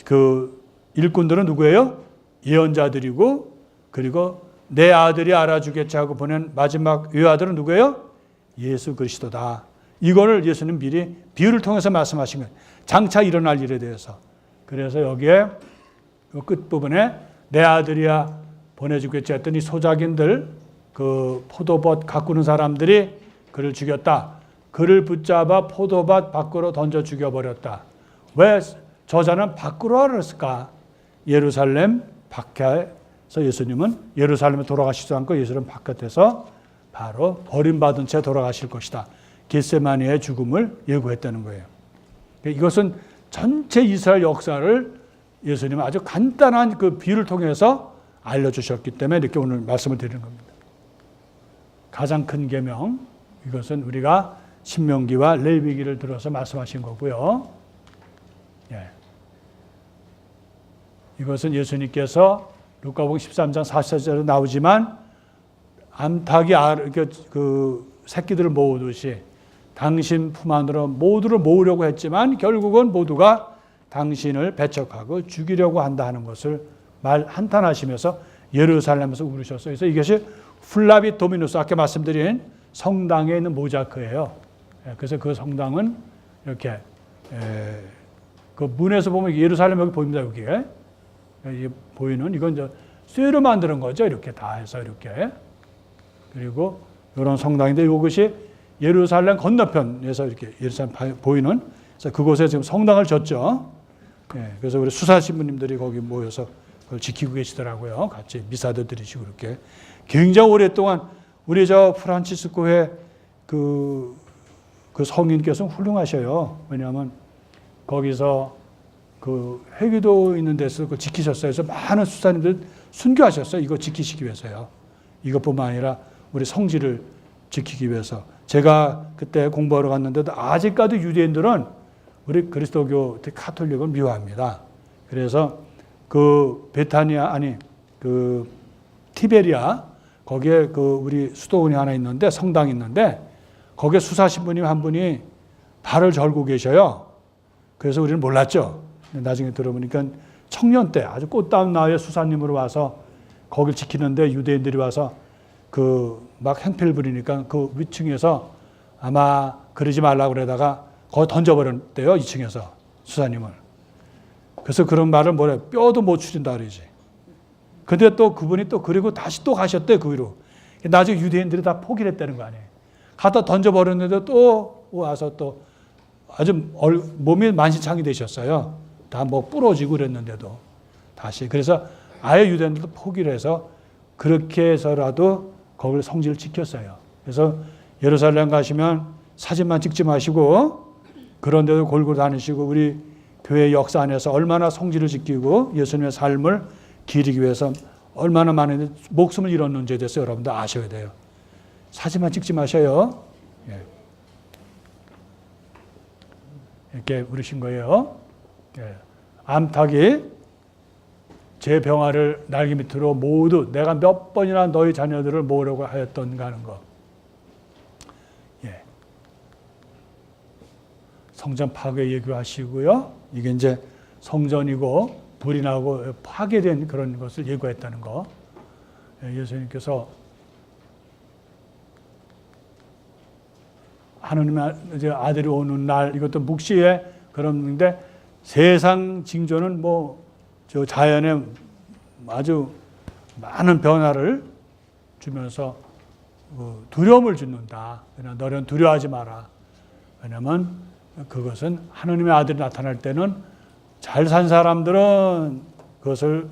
그 일꾼들은 누구예요? 예언자들이고 그리고 내 아들이 알아주겠지 하고 보낸 마지막 외아들은 누구예요? 예수 그리스도다. 이거를 예수님 미리 비유를 통해서 말씀하신 거예요. 장차 일어날 일에 대해서. 그래서 여기에 끝부분에 내 아들이야 보내주겠지 했더니 소작인들 그 포도밭 가꾸는 사람들이 그를 죽였다. 그를 붙잡아 포도밭 밖으로 던져 죽여버렸다. 왜 저자는 밖으로 하랬을까? 예루살렘 밖에서 예수님은 예루살렘에 돌아가시지 않고 예수님은 바깥에서 바로 버림받은 채 돌아가실 것이다. 겟세마니의 죽음을 예고했다는 거예요. 이것은 전체 이스라엘 역사를 예수님은 아주 간단한 그 비유를 통해서 알려주셨기 때문에 이렇게 오늘 말씀을 드리는 겁니다. 가장 큰 계명, 이것은 우리가 신명기와 레위기를 들어서 말씀하신 거고요. 이것은 예수님께서 루카복음 13장 44절에 나오지만 암탉이 그 새끼들을 모으듯이 당신 품 안으로 모두를 모으려고 했지만 결국은 모두가 당신을 배척하고 죽이려고 한다 하는 것을 한탄하시면서 예루살렘에서 울으셨어요. 그래서 이것이 플라비 도미누스 아까 말씀드린 성당에 있는 모자크예요. 그래서 그 성당은 이렇게 그 문에서 보면 예루살렘 여기 보입니다. 여기에 보이는 이건 이제 쇠로 만드는 거죠. 이렇게 다 해서 이렇게 그리고 이런 성당인데 이것이 예루살렘 건너편에서 이렇게 예루살렘 보이는 그래서 그곳에 지금 성당을 졌죠. 그래서 우리 수사 신부님들이 거기 모여서 그걸 지키고 계시더라고요. 같이 미사도 드리시고 그렇게 굉장히 오랫동안 우리 저 프란치스코의 그 성인께서는 훌륭하셔요. 왜냐하면 거기서 그 회기도 있는 데서 그걸 지키셨어요. 그래서 많은 수사님들 순교하셨어요. 이거 지키시기 위해서요. 이것뿐만 아니라 우리 성지를 지키기 위해서. 제가 그때 공부하러 갔는데도 아직까지 유대인들은 우리 그리스도교 카톨릭을 미워합니다. 그래서 그 베타니아 아니 그 티베리아 거기에 그 우리 수도원이 하나 있는데 성당이 있는데 거기에 수사 신부님 한 분이 발을 절고 계셔요. 그래서 우리는 몰랐죠. 나중에 들어보니까 청년 때 아주 꽃다운 나이에 수사님으로 와서 거길 지키는데 유대인들이 와서 그 막 행패를 부리니까 그 위층에서 아마 그러지 말라고 그러다가 거기 던져버렸대요. 2층에서 수사님을. 그래서 그런 말을 뭐래 뼈도 못 추진다 그러지. 근데 또 그분이 또 그리고 다시 또 가셨대 그 위로. 나중에 유대인들이 다 포기를 했다는 거 아니에요. 갖다 던져버렸는데 또 와서 또 아주 몸이 만신창이 되셨어요. 다 뭐 부러지고 그랬는데도 다시. 그래서 아예 유대인들도 포기를 해서 그렇게 해서라도 거기를 성지를 지켰어요. 그래서 예루살렘 가시면 사진만 찍지 마시고 그런 데도 골고루 다니시고 우리 교회 역사 안에서 얼마나 성지를 지키고 예수님의 삶을 기리기 위해서 얼마나 많은 목숨을 잃었는지에 대해서 여러분들 아셔야 돼요. 사진만 찍지 마셔요. 예. 이렇게 부르신 거예요. 예. 암탉이 제 병아를 날개 밑으로 모두 내가 몇 번이나 너희 자녀들을 모으려고 하였던가 하는 거. 예. 성전 파괴 얘기를 하시고요. 이게 이제 성전이고 불이 나고 파괴된 그런 것을 예고했다는 거. 예. 예수님께서 하느님의 아들이 오는 날 이것도 묵시에 그런데 세상 징조는 뭐 저 자연에 아주 많은 변화를 주면서 두려움을 주는다. 그러나 너는 두려워하지 마라. 왜냐하면 그것은 하느님의 아들이 나타날 때는 잘 산 사람들은 그것을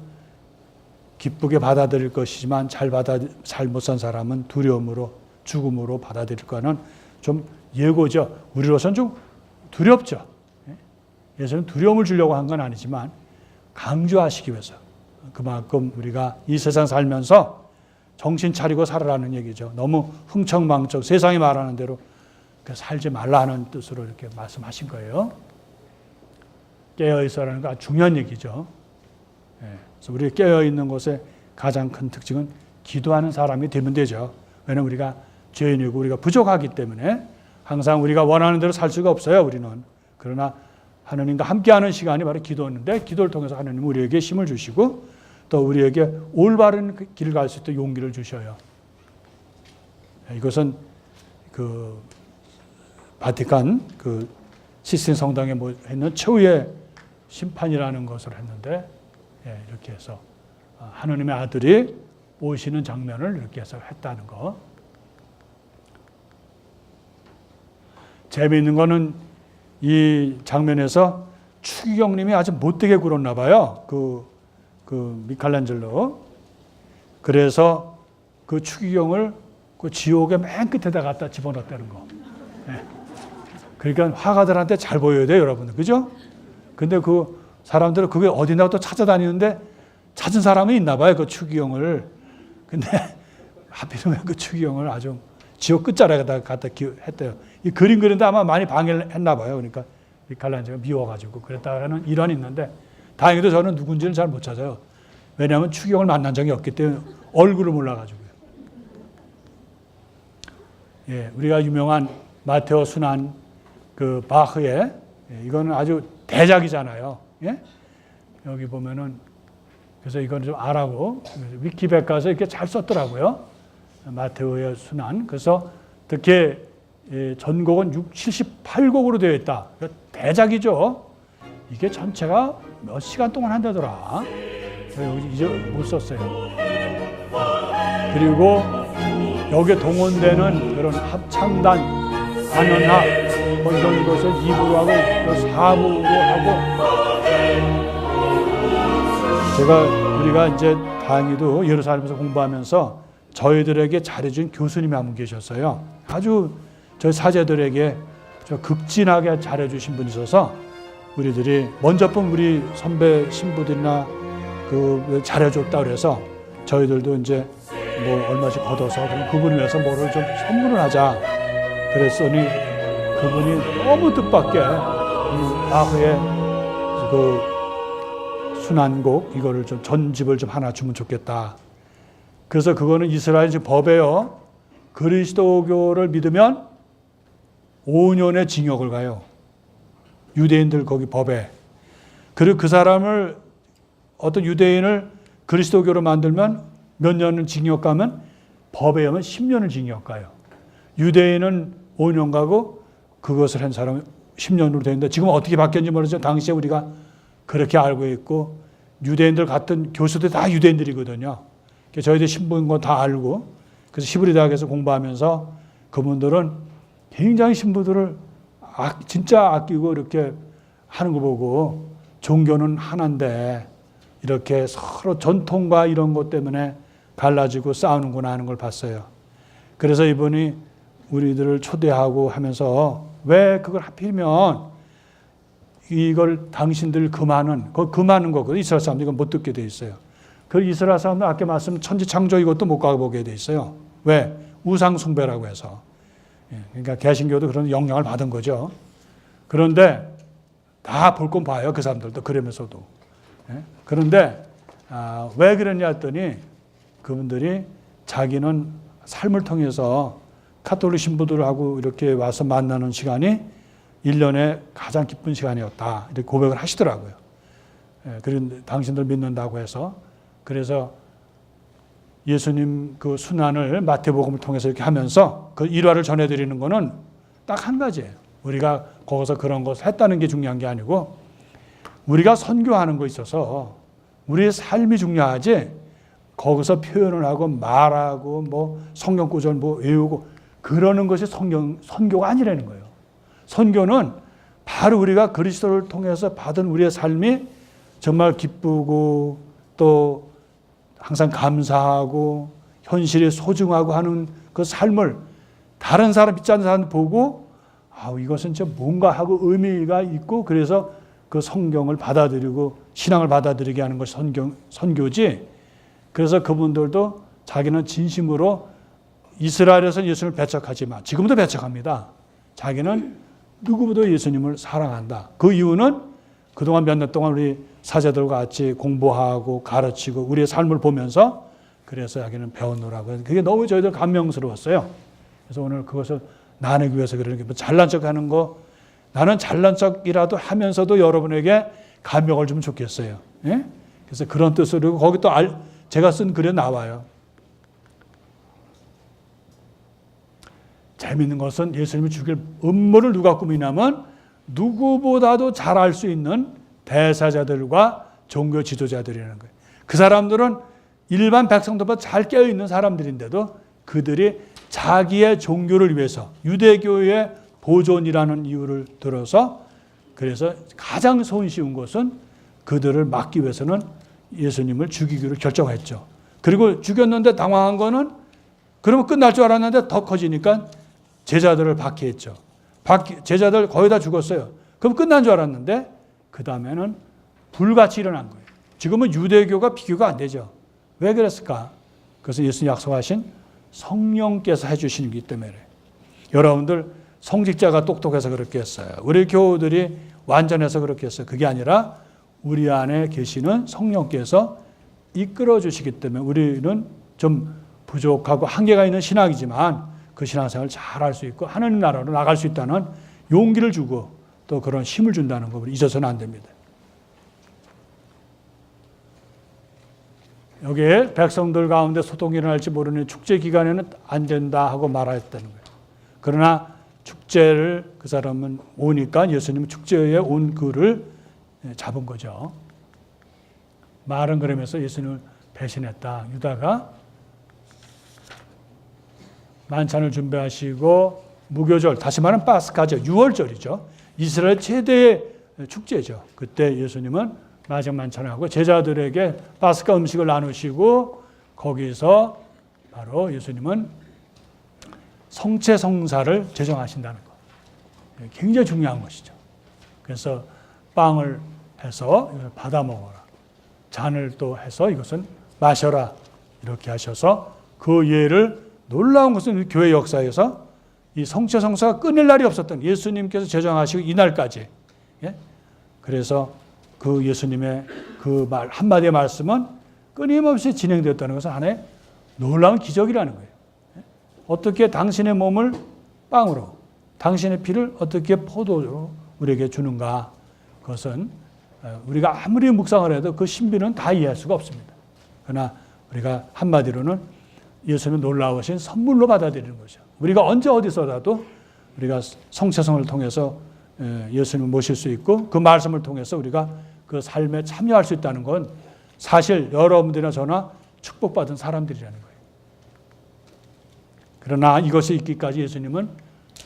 기쁘게 받아들일 것이지만 잘 못 산 사람은 두려움으로 죽음으로 받아들일 거는 좀 예고죠. 우리로서는 좀 두렵죠. 예수는 두려움을 주려고 한 건 아니지만 강조하시기 위해서 그만큼 우리가 이 세상 살면서 정신 차리고 살아라는 얘기죠. 너무 흥청망청 세상이 말하는 대로 살지 말라는 뜻으로 이렇게 말씀하신 거예요. 깨어있어라는 거 아주 중요한 얘기죠. 그래서 우리가 깨어있는 것의 가장 큰 특징은 기도하는 사람이 되면 되죠. 왜냐하면 우리가 죄인이고 우리가 부족하기 때문에 항상 우리가 원하는 대로 살 수가 없어요. 우리는. 그러나 하나님과 함께하는 시간이 바로 기도였는데 기도를 통해서 하나님은 우리에게 힘을 주시고 또 우리에게 올바른 길을 갈 수 있도록 용기를 주셔요. 이것은 그 바티칸 그 시스틴 성당에 뭐 했는 최후의 심판이라는 것을 했는데 이렇게 해서 하나님의 아들이 오시는 장면을 이렇게 해서 했다는 거. 재미있는 거는 이 장면에서 추기경님이 아주 못되게 굴었나 봐요. 그 미켈란젤로. 그래서 그 추기경을 그 지옥의 맨 끝에다 갖다 집어넣었다는 거. 네. 그러니까 화가들한테 잘 보여야 돼요, 여러분들. 그죠? 근데 그 사람들은 그게 어디나 또 찾아다니는데 찾은 사람이 있나 봐요, 그 추기경을. 근데 하필이면 그 추기경을 아주 지옥 끝자락에다 갖다 했대요. 이 그림 그리는데 아마 많이 방해를 했나 봐요. 그러니까 미켈란젤로가 미워가지고 그랬다는 일환이 있는데 다행히도 저는 누군지는 잘 못 찾아요. 왜냐하면 추기경을 만난 적이 없기 때문에 얼굴을 몰라가지고요. 예, 우리가 유명한 마테오 순환 그 바흐의 이거는 아주 대작이잖아요. 예? 여기 보면은 그래서 이건 좀 알아고 위키백과에서 이렇게 잘 썼더라고요. 마테오의 순환. 그래서 특히 전곡은 78곡으로 되어 있다. 대작이죠. 이게 전체가 몇 시간 동안 한다더라. 여기 이제 못 썼어요. 그리고 여기에 동원되는 그런 합창단, 안연합 뭐 이런 것을 2부로 하고 4부로 하고 우리가 이제 다행히도 예루살렘에서 공부하면서 저희들에게 잘해준 교수님이 한 분 계셨어요. 아주 저희 사제들에게 극진하게 잘해주신 분이 있어서 우리들이 먼저 본 우리 선배 신부들이나 잘해줬다 그래서 저희들도 이제 뭐 얼마씩 걷어서 그분을 위해서 뭐를 좀 선물을 하자 그랬더니 그분이 너무 뜻밖의 아흐의 순환곡 이거를 좀 전집을 좀 하나 주면 좋겠다. 그래서 그거는 이스라엘 법에요. 그리스도교를 믿으면 5년의 징역을 가요. 유대인들 거기 법에. 그리고 그 사람을 어떤 유대인을 그리스도교로 만들면 몇 년을 징역 가면 법에 의하면 10년을 징역 가요. 유대인은 5년 가고 그것을 한 사람은 10년으로 되는데 지금 어떻게 바뀌었는지 모르죠. 당시에 우리가 그렇게 알고 있고 유대인들 같은 교수들 다 유대인들이거든요. 저희들 신부인 거 다 알고 그래서 히브리 대학에서 공부하면서 그분들은 굉장히 신부들을 진짜 아끼고 이렇게 하는 거 보고 종교는 하나인데 이렇게 서로 전통과 이런 것 때문에 갈라지고 싸우는구나 하는 걸 봤어요. 그래서 이분이 우리들을 초대하고 하면서 왜 그걸 하필이면 이걸 당신들 금하는 거 이스라엘 사람들 이건 못 듣게 돼 있어요. 그 이스라엘 사람들 아까 말씀 천지창조 이것도 못 가보게 돼 있어요. 왜? 우상 숭배라고 해서. 그러니까 개신교도 그런 영향을 받은 거죠. 그런데 다 볼 건 봐요. 그 사람들도 그러면서도. 그런데 왜 그랬냐 했더니 그분들이 자기는 삶을 통해서 카톨릭 신부들하고 이렇게 와서 만나는 시간이 1년에 가장 기쁜 시간이었다. 이렇게 고백을 하시더라고요. 그런데 당신들 믿는다고 해서 그래서 예수님 그 순환을 마태복음을 통해서 이렇게 하면서 그 일화를 전해드리는 거는 딱 한 가지예요. 우리가 거기서 그런 것을 했다는 게 중요한 게 아니고 우리가 선교하는 거 있어서 우리의 삶이 중요하지 거기서 표현을 하고 말하고 뭐 성경 구절 뭐 외우고 그러는 것이 선교가 아니라는 거예요. 선교는 바로 우리가 그리스도를 통해서 받은 우리의 삶이 정말 기쁘고 또 항상 감사하고 현실에 소중하고 하는 그 삶을 다른 사람 믿지 않는 사람 보고 이것은 진짜 뭔가 하고 의미가 있고 그래서 그 성경을 받아들이고 신앙을 받아들이게 하는 것이 선교지. 그래서 그분들도 자기는 진심으로 이스라엘에서 예수님을 배척하지만 지금도 배척합니다. 자기는 누구보다 예수님을 사랑한다. 그 이유는 그동안 몇 년 동안 우리 사제들과 같이 공부하고 가르치고 우리의 삶을 보면서 그래서 자기는 배웠노라고. 그게 너무 저희들 감명스러웠어요. 그래서 오늘 그것을 나누기 위해서 그러는 게 잘난 척하는 거 나는 잘난 척이라도 하면서도 여러분에게 감명을 주면 좋겠어요. 예? 그래서 그런 뜻으로 거기 또 제가 쓴 글에 나와요. 재미있는 것은 예수님이 죽일 음모를 누가 꾸미냐면 누구보다도 잘 알 수 있는 대사자들과 종교 지도자들이라는 거예요. 그 사람들은 일반 백성들보다 잘 깨어있는 사람들인데도 그들이 자기의 종교를 위해서 유대교의 보존이라는 이유를 들어서 그래서 가장 손쉬운 것은 그들을 막기 위해서는 예수님을 죽이기로 결정했죠. 그리고 죽였는데 당황한 거는 그러면 끝날 줄 알았는데 더 커지니까 제자들을 박해했죠. 제자들 거의 다 죽었어요. 그럼 끝난 줄 알았는데 그 다음에는 불같이 일어난 거예요. 지금은 유대교가 비교가 안 되죠. 왜 그랬을까? 그래서 예수님 약속하신 성령께서 해주시는 기 때문에 여러분들 성직자가 똑똑해서 그렇게 했어요. 우리 교우들이 완전해서 그렇게 했어요. 그게 아니라 우리 안에 계시는 성령께서 이끌어 주시기 때문에 우리는 좀 부족하고 한계가 있는 신학이지만 그 신앙생활을 잘 할 수 있고 하나님 나라로 나갈 수 있다는 용기를 주고 또 그런 힘을 준다는 거 잊어서는 안 됩니다. 여기에 백성들 가운데 소동이 일어날지 모르는 축제 기간에는 안 된다 하고 말했다는 거예요. 그러나 축제를 그 사람은 오니까 예수님은 축제에 온 그를 잡은 거죠. 말은 그러면서 예수님을 배신했다. 유다가 만찬을 준비하시고 무교절, 다시 말하면 파스카죠. 6월절이죠. 이스라엘 최대의 축제죠. 그때 예수님은 마지막 만찬을 하고 제자들에게 파스카 음식을 나누시고 거기서 바로 예수님은 성체성사를 제정하신다는 것. 굉장히 중요한 것이죠. 그래서 빵을 해서 이걸 받아 먹어라. 잔을 또 해서 이것은 마셔라. 이렇게 하셔서 그 예를 놀라운 것은 교회 역사에서 이 성체성사가 끊을 날이 없었던 예수님께서 제정하시고 이날까지. 그래서 그 예수님의 그 말 한마디의 말씀은 끊임없이 진행되었다는 것은 하나의 놀라운 기적이라는 거예요. 어떻게 당신의 몸을 빵으로, 당신의 피를 어떻게 포도로 우리에게 주는가. 그것은 우리가 아무리 묵상을 해도 그 신비는 다 이해할 수가 없습니다. 그러나 우리가 한마디로는 예수님의 놀라우신 선물로 받아들이는 거죠. 우리가 언제 어디서라도 우리가 성체성을 통해서 예수님을 모실 수 있고 그 말씀을 통해서 우리가 그 삶에 참여할 수 있다는 건 사실 여러분들이나 저나 축복받은 사람들이라는 거예요. 그러나 이것이 있기까지 예수님은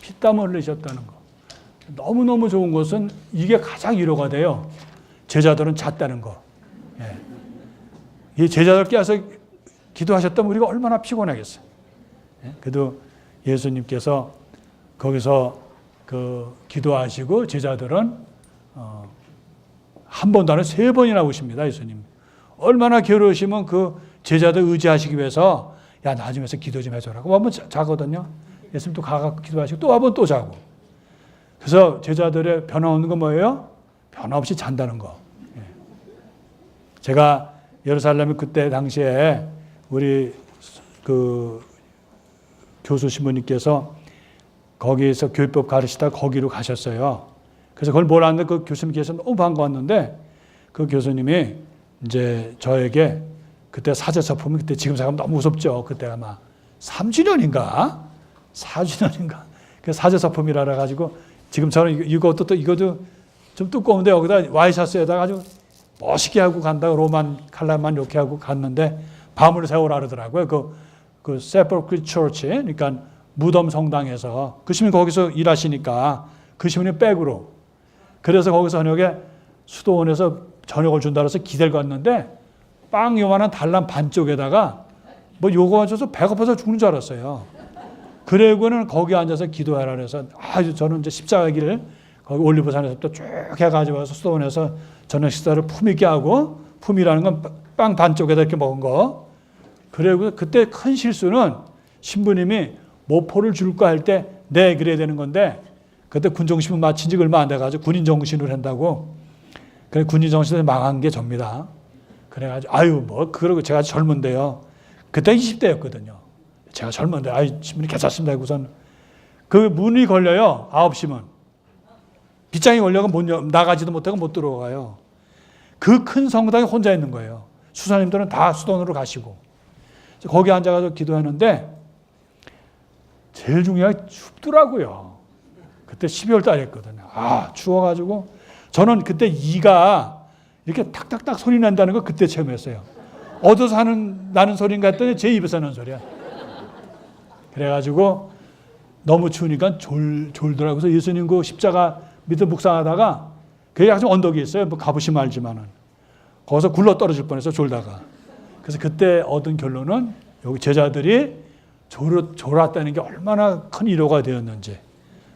피땀을 흘리셨다는 거. 너무너무 좋은 것은 이게 가장 위로가 돼요. 제자들은 잤다는 거. 이 제자들께서 기도하셨다면 우리가 얼마나 피곤하겠어요. 그래도 예수님께서 거기서 그 기도하시고 제자들은 한 번도 아니라 3번이나 오십니다. 예수님. 얼마나 괴로우시면 그 제자들 의지하시기 위해서 야 나중에 기도 좀 해줘라고 한번 자거든요. 예수님 또 가서 기도하시고 또 한번 또 자고. 그래서 제자들의 변화없는 건 뭐예요? 변화없이 잔다는 거. 제가 예루살렘에 그때 당시에 우리 그 교수 신부님께서 거기에서 교회법 가르치다 거기로 가셨어요. 그래서 그걸 몰랐는데 그 교수님께서 너무 반가웠는데 그 교수님이 이제 저에게 그때 사제서품이 그때 지금 생각하면 너무 무섭죠. 그때가 아마 3주년인가? 4주년인가? 그 사제서품이라 가지고 지금 저는 이것도 또 이것도 좀 두꺼운데 여기다 와이셔츠에다가 아주 멋있게 하고 간다고 로만 칼라만 이렇게 하고 갔는데 밤을 새우라 그러더라고요. 그 세퍼클 처치, 그러니까 무덤 성당에서 그 시민 거기서 일하시니까 그 시민이 백으로 그래서 거기서 저녁에 수도원에서 저녁을 준다 그래서 기대를 갔는데 빵 요만한 달랑 반쪽에다가 뭐 요거 가져서 배고파서 죽는 줄 알았어요. 그래고는 거기 앉아서 기도하라 그래서 저는 이제 십자가 길을 거기 올리브산에서부터 쭉 해가지고 와서 수도원에서 저녁 식사를 품있게 하고 품이라는 건 빵 반쪽에다 이렇게 먹은 거. 그리고 그때 큰 실수는 신부님이 모포를 줄까 할 때 네 그래야 되는 건데 그때 군정신문 마친 지 얼마 안 돼가지고 군인 정신을 한다고. 그래 군인 정신을 망한 게 접니다. 그래가지고 그러고 제가 젊은데요. 그때 20대였거든요. 제가 젊은데 신부님 괜찮습니다. 우선 그 문이 걸려요. 9시면. 빗장이 걸려가 나가지도 못하고 못 들어가요. 그 큰 성당에 혼자 있는 거예요. 수사님들은 다 수도원으로 가시고. 거기 앉아가지고 기도하는데 제일 중요한 게 춥더라고요. 그때 12월 달이었거든요. 추워가지고 저는 그때 이가 이렇게 탁탁탁 소리 난다는 거 그때 체험했어요. 어디서 나는 소리인가 했더니 제 입에서 나는 소리야. 그래가지고 너무 추우니까 졸더라고요. 그래서 예수님 그 십자가 밑에 묵상하다가 그게 아주 언덕이 있어요. 뭐 가보시면 알지만은. 거기서 굴러 떨어질 뻔해서 졸다가. 그래서 그때 얻은 결론은 여기 제자들이 졸았다는 게 얼마나 큰 위로가 되었는지.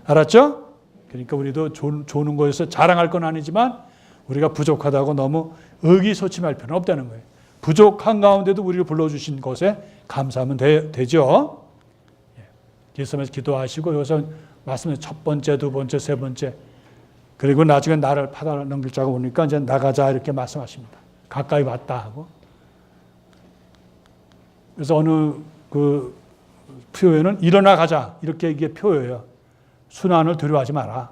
알았죠? 그러니까 우리도 조는 거에서 자랑할 건 아니지만 우리가 부족하다고 너무 의기소침할 필요는 없다는 거예요. 부족한 가운데도 우리를 불러주신 것에 감사하면 되죠. 예수님께서 기도하시고 여기서 말씀에 첫 번째, 두 번째, 세 번째 그리고 나중에 나를 파다 넘길 자가 오니까 이제 나가자 이렇게 말씀하십니다. 가까이 왔다 하고. 그래서 어느 그 표현은 일어나 가자 이렇게 이게 표예요. 순환을 두려워하지 마라.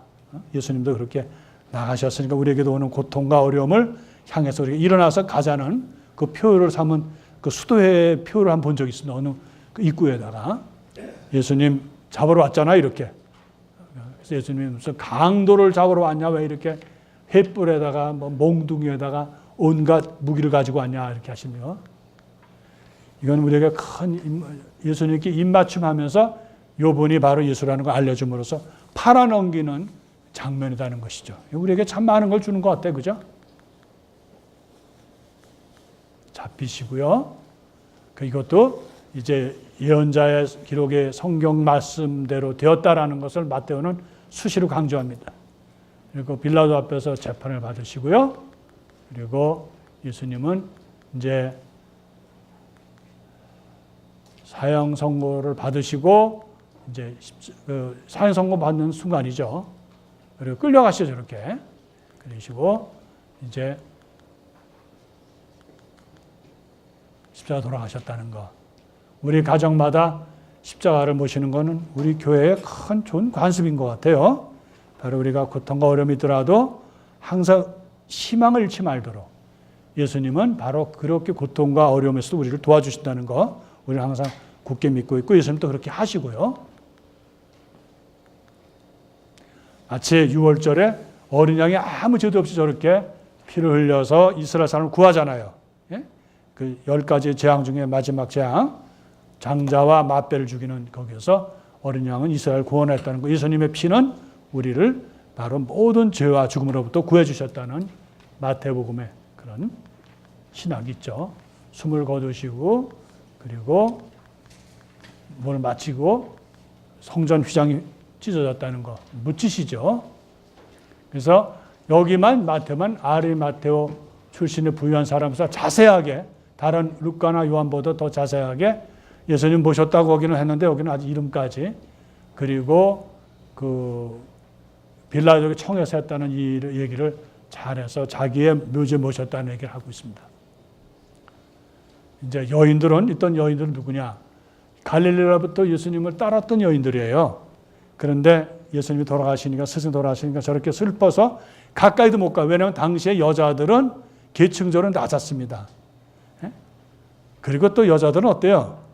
예수님도 그렇게 나가셨으니까 우리에게도 오는 고통과 어려움을 향해서 우리가 일어나서 가자는 그 표를 삼은 그 수도회 표를 한 본 적이 있습니다. 어느 그 입구에다가 예수님 잡으러 왔잖아 이렇게. 그래서 예수님이 무슨 강도를 잡으러 왔냐 왜 이렇게 횃불에다가 뭐 몽둥이에다가 온갖 무기를 가지고 왔냐 이렇게 하시며 이건 우리에게 큰 예수님께 입맞춤하면서 요분이 바로 예수라는 걸 알려줌으로써 팔아넘기는 장면이라는 것이죠. 우리에게 참 많은 걸 주는 것 같아요. 그죠? 잡히시고요. 이것도 이제 예언자의 기록의 성경 말씀대로 되었다라는 것을 마태오는 수시로 강조합니다. 그리고 빌라도 앞에서 재판을 받으시고요. 그리고 예수님은 이제 사형 선고를 받으시고 이제 사형 선고 받는 순간이죠. 그리고 끌려가시죠, 저렇게. 그러시고 이제 십자가 돌아가셨다는 거. 우리 가정마다 십자가를 모시는 것은 우리 교회의 큰 좋은 관습인 것 같아요. 바로 우리가 고통과 어려움이 있더라도 항상 희망을 잃지 말도록 예수님은 바로 그렇게 고통과 어려움에서도 우리를 도와주신다는 거 우리는 항상 굳게 믿고 있고 예수님도 그렇게 하시고요. 마치 6월절에 어린 양이 아무 죄도 없이 저렇게 피를 흘려서 이스라엘 사람을 구하잖아요. 예? 그 10가지 재앙 중에 마지막 재앙, 장자와 마배를 죽이는 거기에서 어린 양은 이스라엘 구원했다는 거. 예수님의 피는 우리를 바로 모든 죄와 죽음으로부터 구해주셨다는 마태복음의 그런 신학이 있죠. 숨을 거두시고 그리고 몸을 마치고 성전 휘장이 찢어졌다는 거 묻히시죠. 그래서 여기만 마태만 아리마테오 출신의 부유한 사람에서 자세하게 다른 루카나 요한보다 더 자세하게 예수님 모셨다고 거기는 했는데 여기는 아주 이름까지 그리고 그 빌라도에게 청해서 했다는 이 얘기를 잘해서 자기의 묘지에 모셨다는 얘기를 하고 있습니다. 이제 여인들은 있던 여인들은 누구냐? 갈릴리로부터 예수님을 따랐던 여인들이에요. 그런데 예수님이 돌아가시니까 스승 돌아가시니까 저렇게 슬퍼서 가까이도 못 가요. 왜냐하면 당시에 여자들은 계층적으로 낮았습니다. 그리고 또 여자들은 어때요?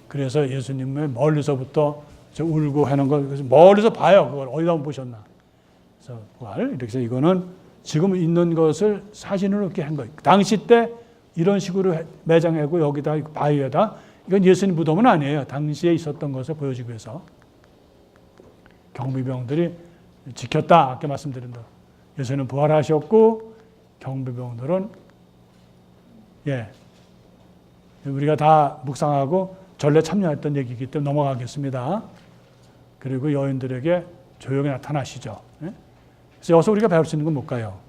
그래서 예수님을 멀리서부터 울고 하는 걸 멀리서 봐요. 그걸 어디다 보셨나? 그래서 이렇게 해서 이거는 지금 있는 것을 사진으로 이렇게 한 거예요. 당시 때 이런 식으로 매장하고 여기다 바위에다 이건 예수님 무덤은 아니에요. 당시에 있었던 것을 보여주기 위해서 경비병들이 지켰다. 아까 말씀드린 대로 예수님 부활하셨고 경비병들은 우리가 다 묵상하고 전례 참여했던 얘기이기 때문에 넘어가겠습니다. 그리고 여인들에게 조용히 나타나시죠. 그래서 여기서 우리가 배울 수 있는 건 뭘까요?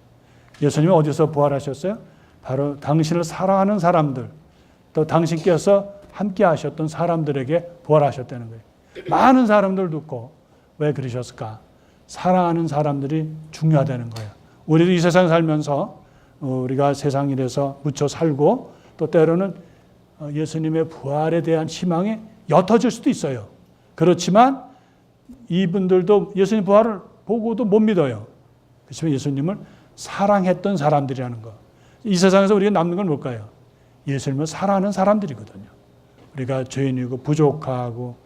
예수님이 어디서 부활하셨어요? 바로 당신을 사랑하는 사람들, 또 당신께서 함께 하셨던 사람들에게 부활하셨다는 거예요. 많은 사람들 듣고 왜 그러셨을까? 사랑하는 사람들이 중요하다는 거예요. 우리도 이 세상 살면서 우리가 세상 일에서 묻혀 살고 또 때로는 예수님의 부활에 대한 희망이 옅어질 수도 있어요. 그렇지만 이분들도 예수님 부활을 보고도 못 믿어요. 그렇지만 예수님을 사랑했던 사람들이라는 거. 이 세상에서 우리가 남는 건 뭘까요? 예수님을 사랑하는 사람들이거든요. 우리가 죄인이고 부족하고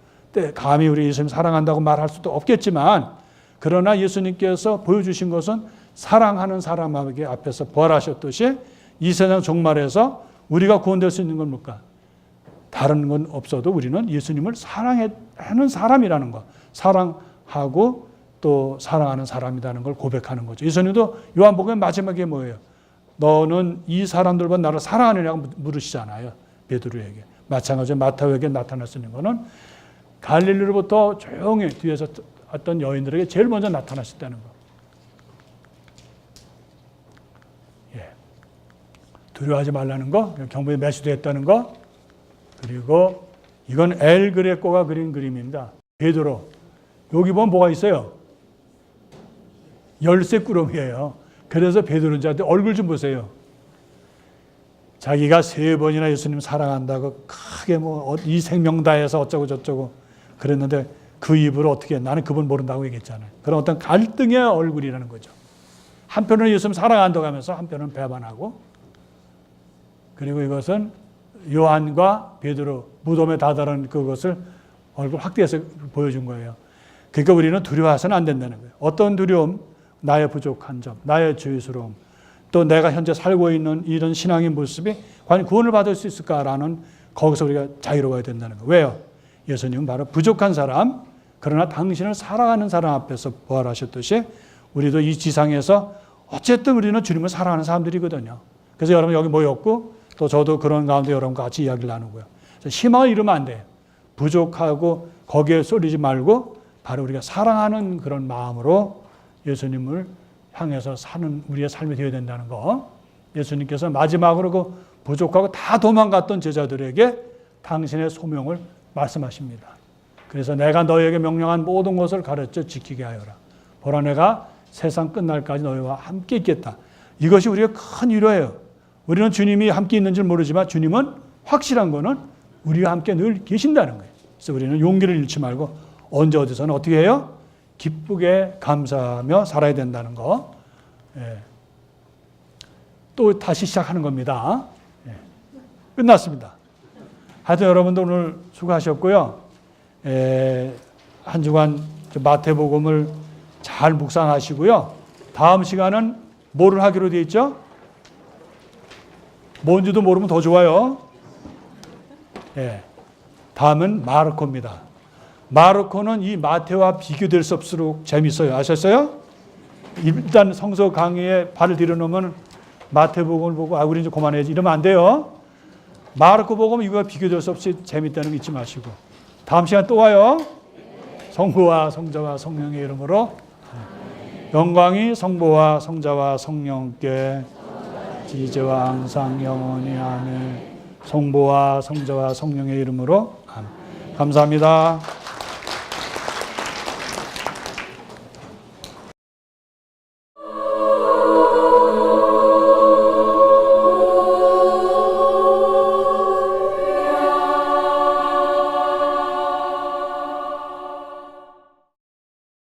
감히 우리 예수님 사랑한다고 말할 수도 없겠지만 그러나 예수님께서 보여주신 것은 사랑하는 사람에게 앞에서 부활하셨듯이 이 세상 종말에서 우리가 구원될 수 있는 건 뭘까? 다른 건 없어도 우리는 예수님을 사랑하는 사람이라는 거. 사랑하고 또 사랑하는 사람이라는 걸 고백하는 거죠. 예수님도 요한복음의 마지막에 뭐예요? 너는 이 사람들과 나를 사랑하느냐고 물으시잖아요. 베드로에게. 마찬가지로 마태오에게 나타날 수 있는 거는 갈릴리로부터 조용히 뒤에서 어떤 여인들에게 제일 먼저 나타나셨다는 거. 두려워하지 말라는 거, 경보에 매수됐다는 거, 그리고 이건 엘 그레코가 그린 그림입니다. 베드로. 여기 보면 뭐가 있어요? 열쇠 꾸러미예요. 그래서 베드로한테 얼굴 좀 보세요. 자기가 3번이나 예수님 사랑한다고 크게 이 생명 다해서 어쩌고 저쩌고 그랬는데 그 입으로 어떻게 해? 나는 그분 모른다고 얘기했잖아요. 그런 어떤 갈등의 얼굴이라는 거죠. 한편으로는 예수님 사랑한다고 하면서 한편으로는 배반하고 그리고 이것은 요한과 베드로 무덤에 다다른 그것을 얼굴 확대해서 보여준 거예요. 그러니까 우리는 두려워해서는 안 된다는 거예요. 어떤 두려움? 나의 부족한 점, 나의 죄스러움, 또 내가 현재 살고 있는 이런 신앙의 모습이 과연 구원을 받을 수 있을까라는 거기서 우리가 자유로워야 된다는 거예요. 왜요? 예수님은 바로 부족한 사람, 그러나 당신을 사랑하는 사람 앞에서 부활하셨듯이 우리도 이 지상에서 어쨌든 우리는 주님을 사랑하는 사람들이거든요. 그래서 여러분 여기 모였고 또 저도 그런 가운데 여러분과 같이 이야기를 나누고요. 희망을 잃으면 안 돼요. 부족하고 거기에 쏠리지 말고 바로 우리가 사랑하는 그런 마음으로 예수님을 향해서 사는 우리의 삶이 되어야 된다는 거. 예수님께서 마지막으로 그 부족하고 다 도망갔던 제자들에게 당신의 소명을 말씀하십니다. 그래서 내가 너희에게 명령한 모든 것을 가르쳐 지키게 하여라. 보라 내가 세상 끝날까지 너희와 함께 있겠다. 이것이 우리의 큰 위로예요. 우리는 주님이 함께 있는 줄 모르지만 주님은 확실한 거는 우리와 함께 늘 계신다는 거예요. 그래서 우리는 용기를 잃지 말고 언제 어디서는 어떻게 해요? 기쁘게 감사하며 살아야 된다는 거. 예. 또 다시 시작하는 겁니다. 예. 끝났습니다. 하여튼 여러분들 오늘 수고하셨고요. 한 주간 마태복음을 잘 묵상하시고요. 다음 시간은 뭐를 하기로 되어 있죠? 뭔지도 모르면 더 좋아요. 예. 다음은 마르코입니다. 마르코는 이 마태와 비교될 수 없도록 재밌어요. 아셨어요? 일단 성서 강의에 발을 들여놓으면 마태복음을 보고 우리 이제 그만해야지 이러면 안 돼요. 마르코 복음 이거와 비교될 수 없이 재밌다는 거 잊지 마시고 다음 시간 또 와요. 성부와 성자와 성령의 이름으로 영광이 성부와 성자와 성령께 이제와 항상 영원히 아멘. 성부와 성자와 성령의 이름으로 아멘. 감사합니다.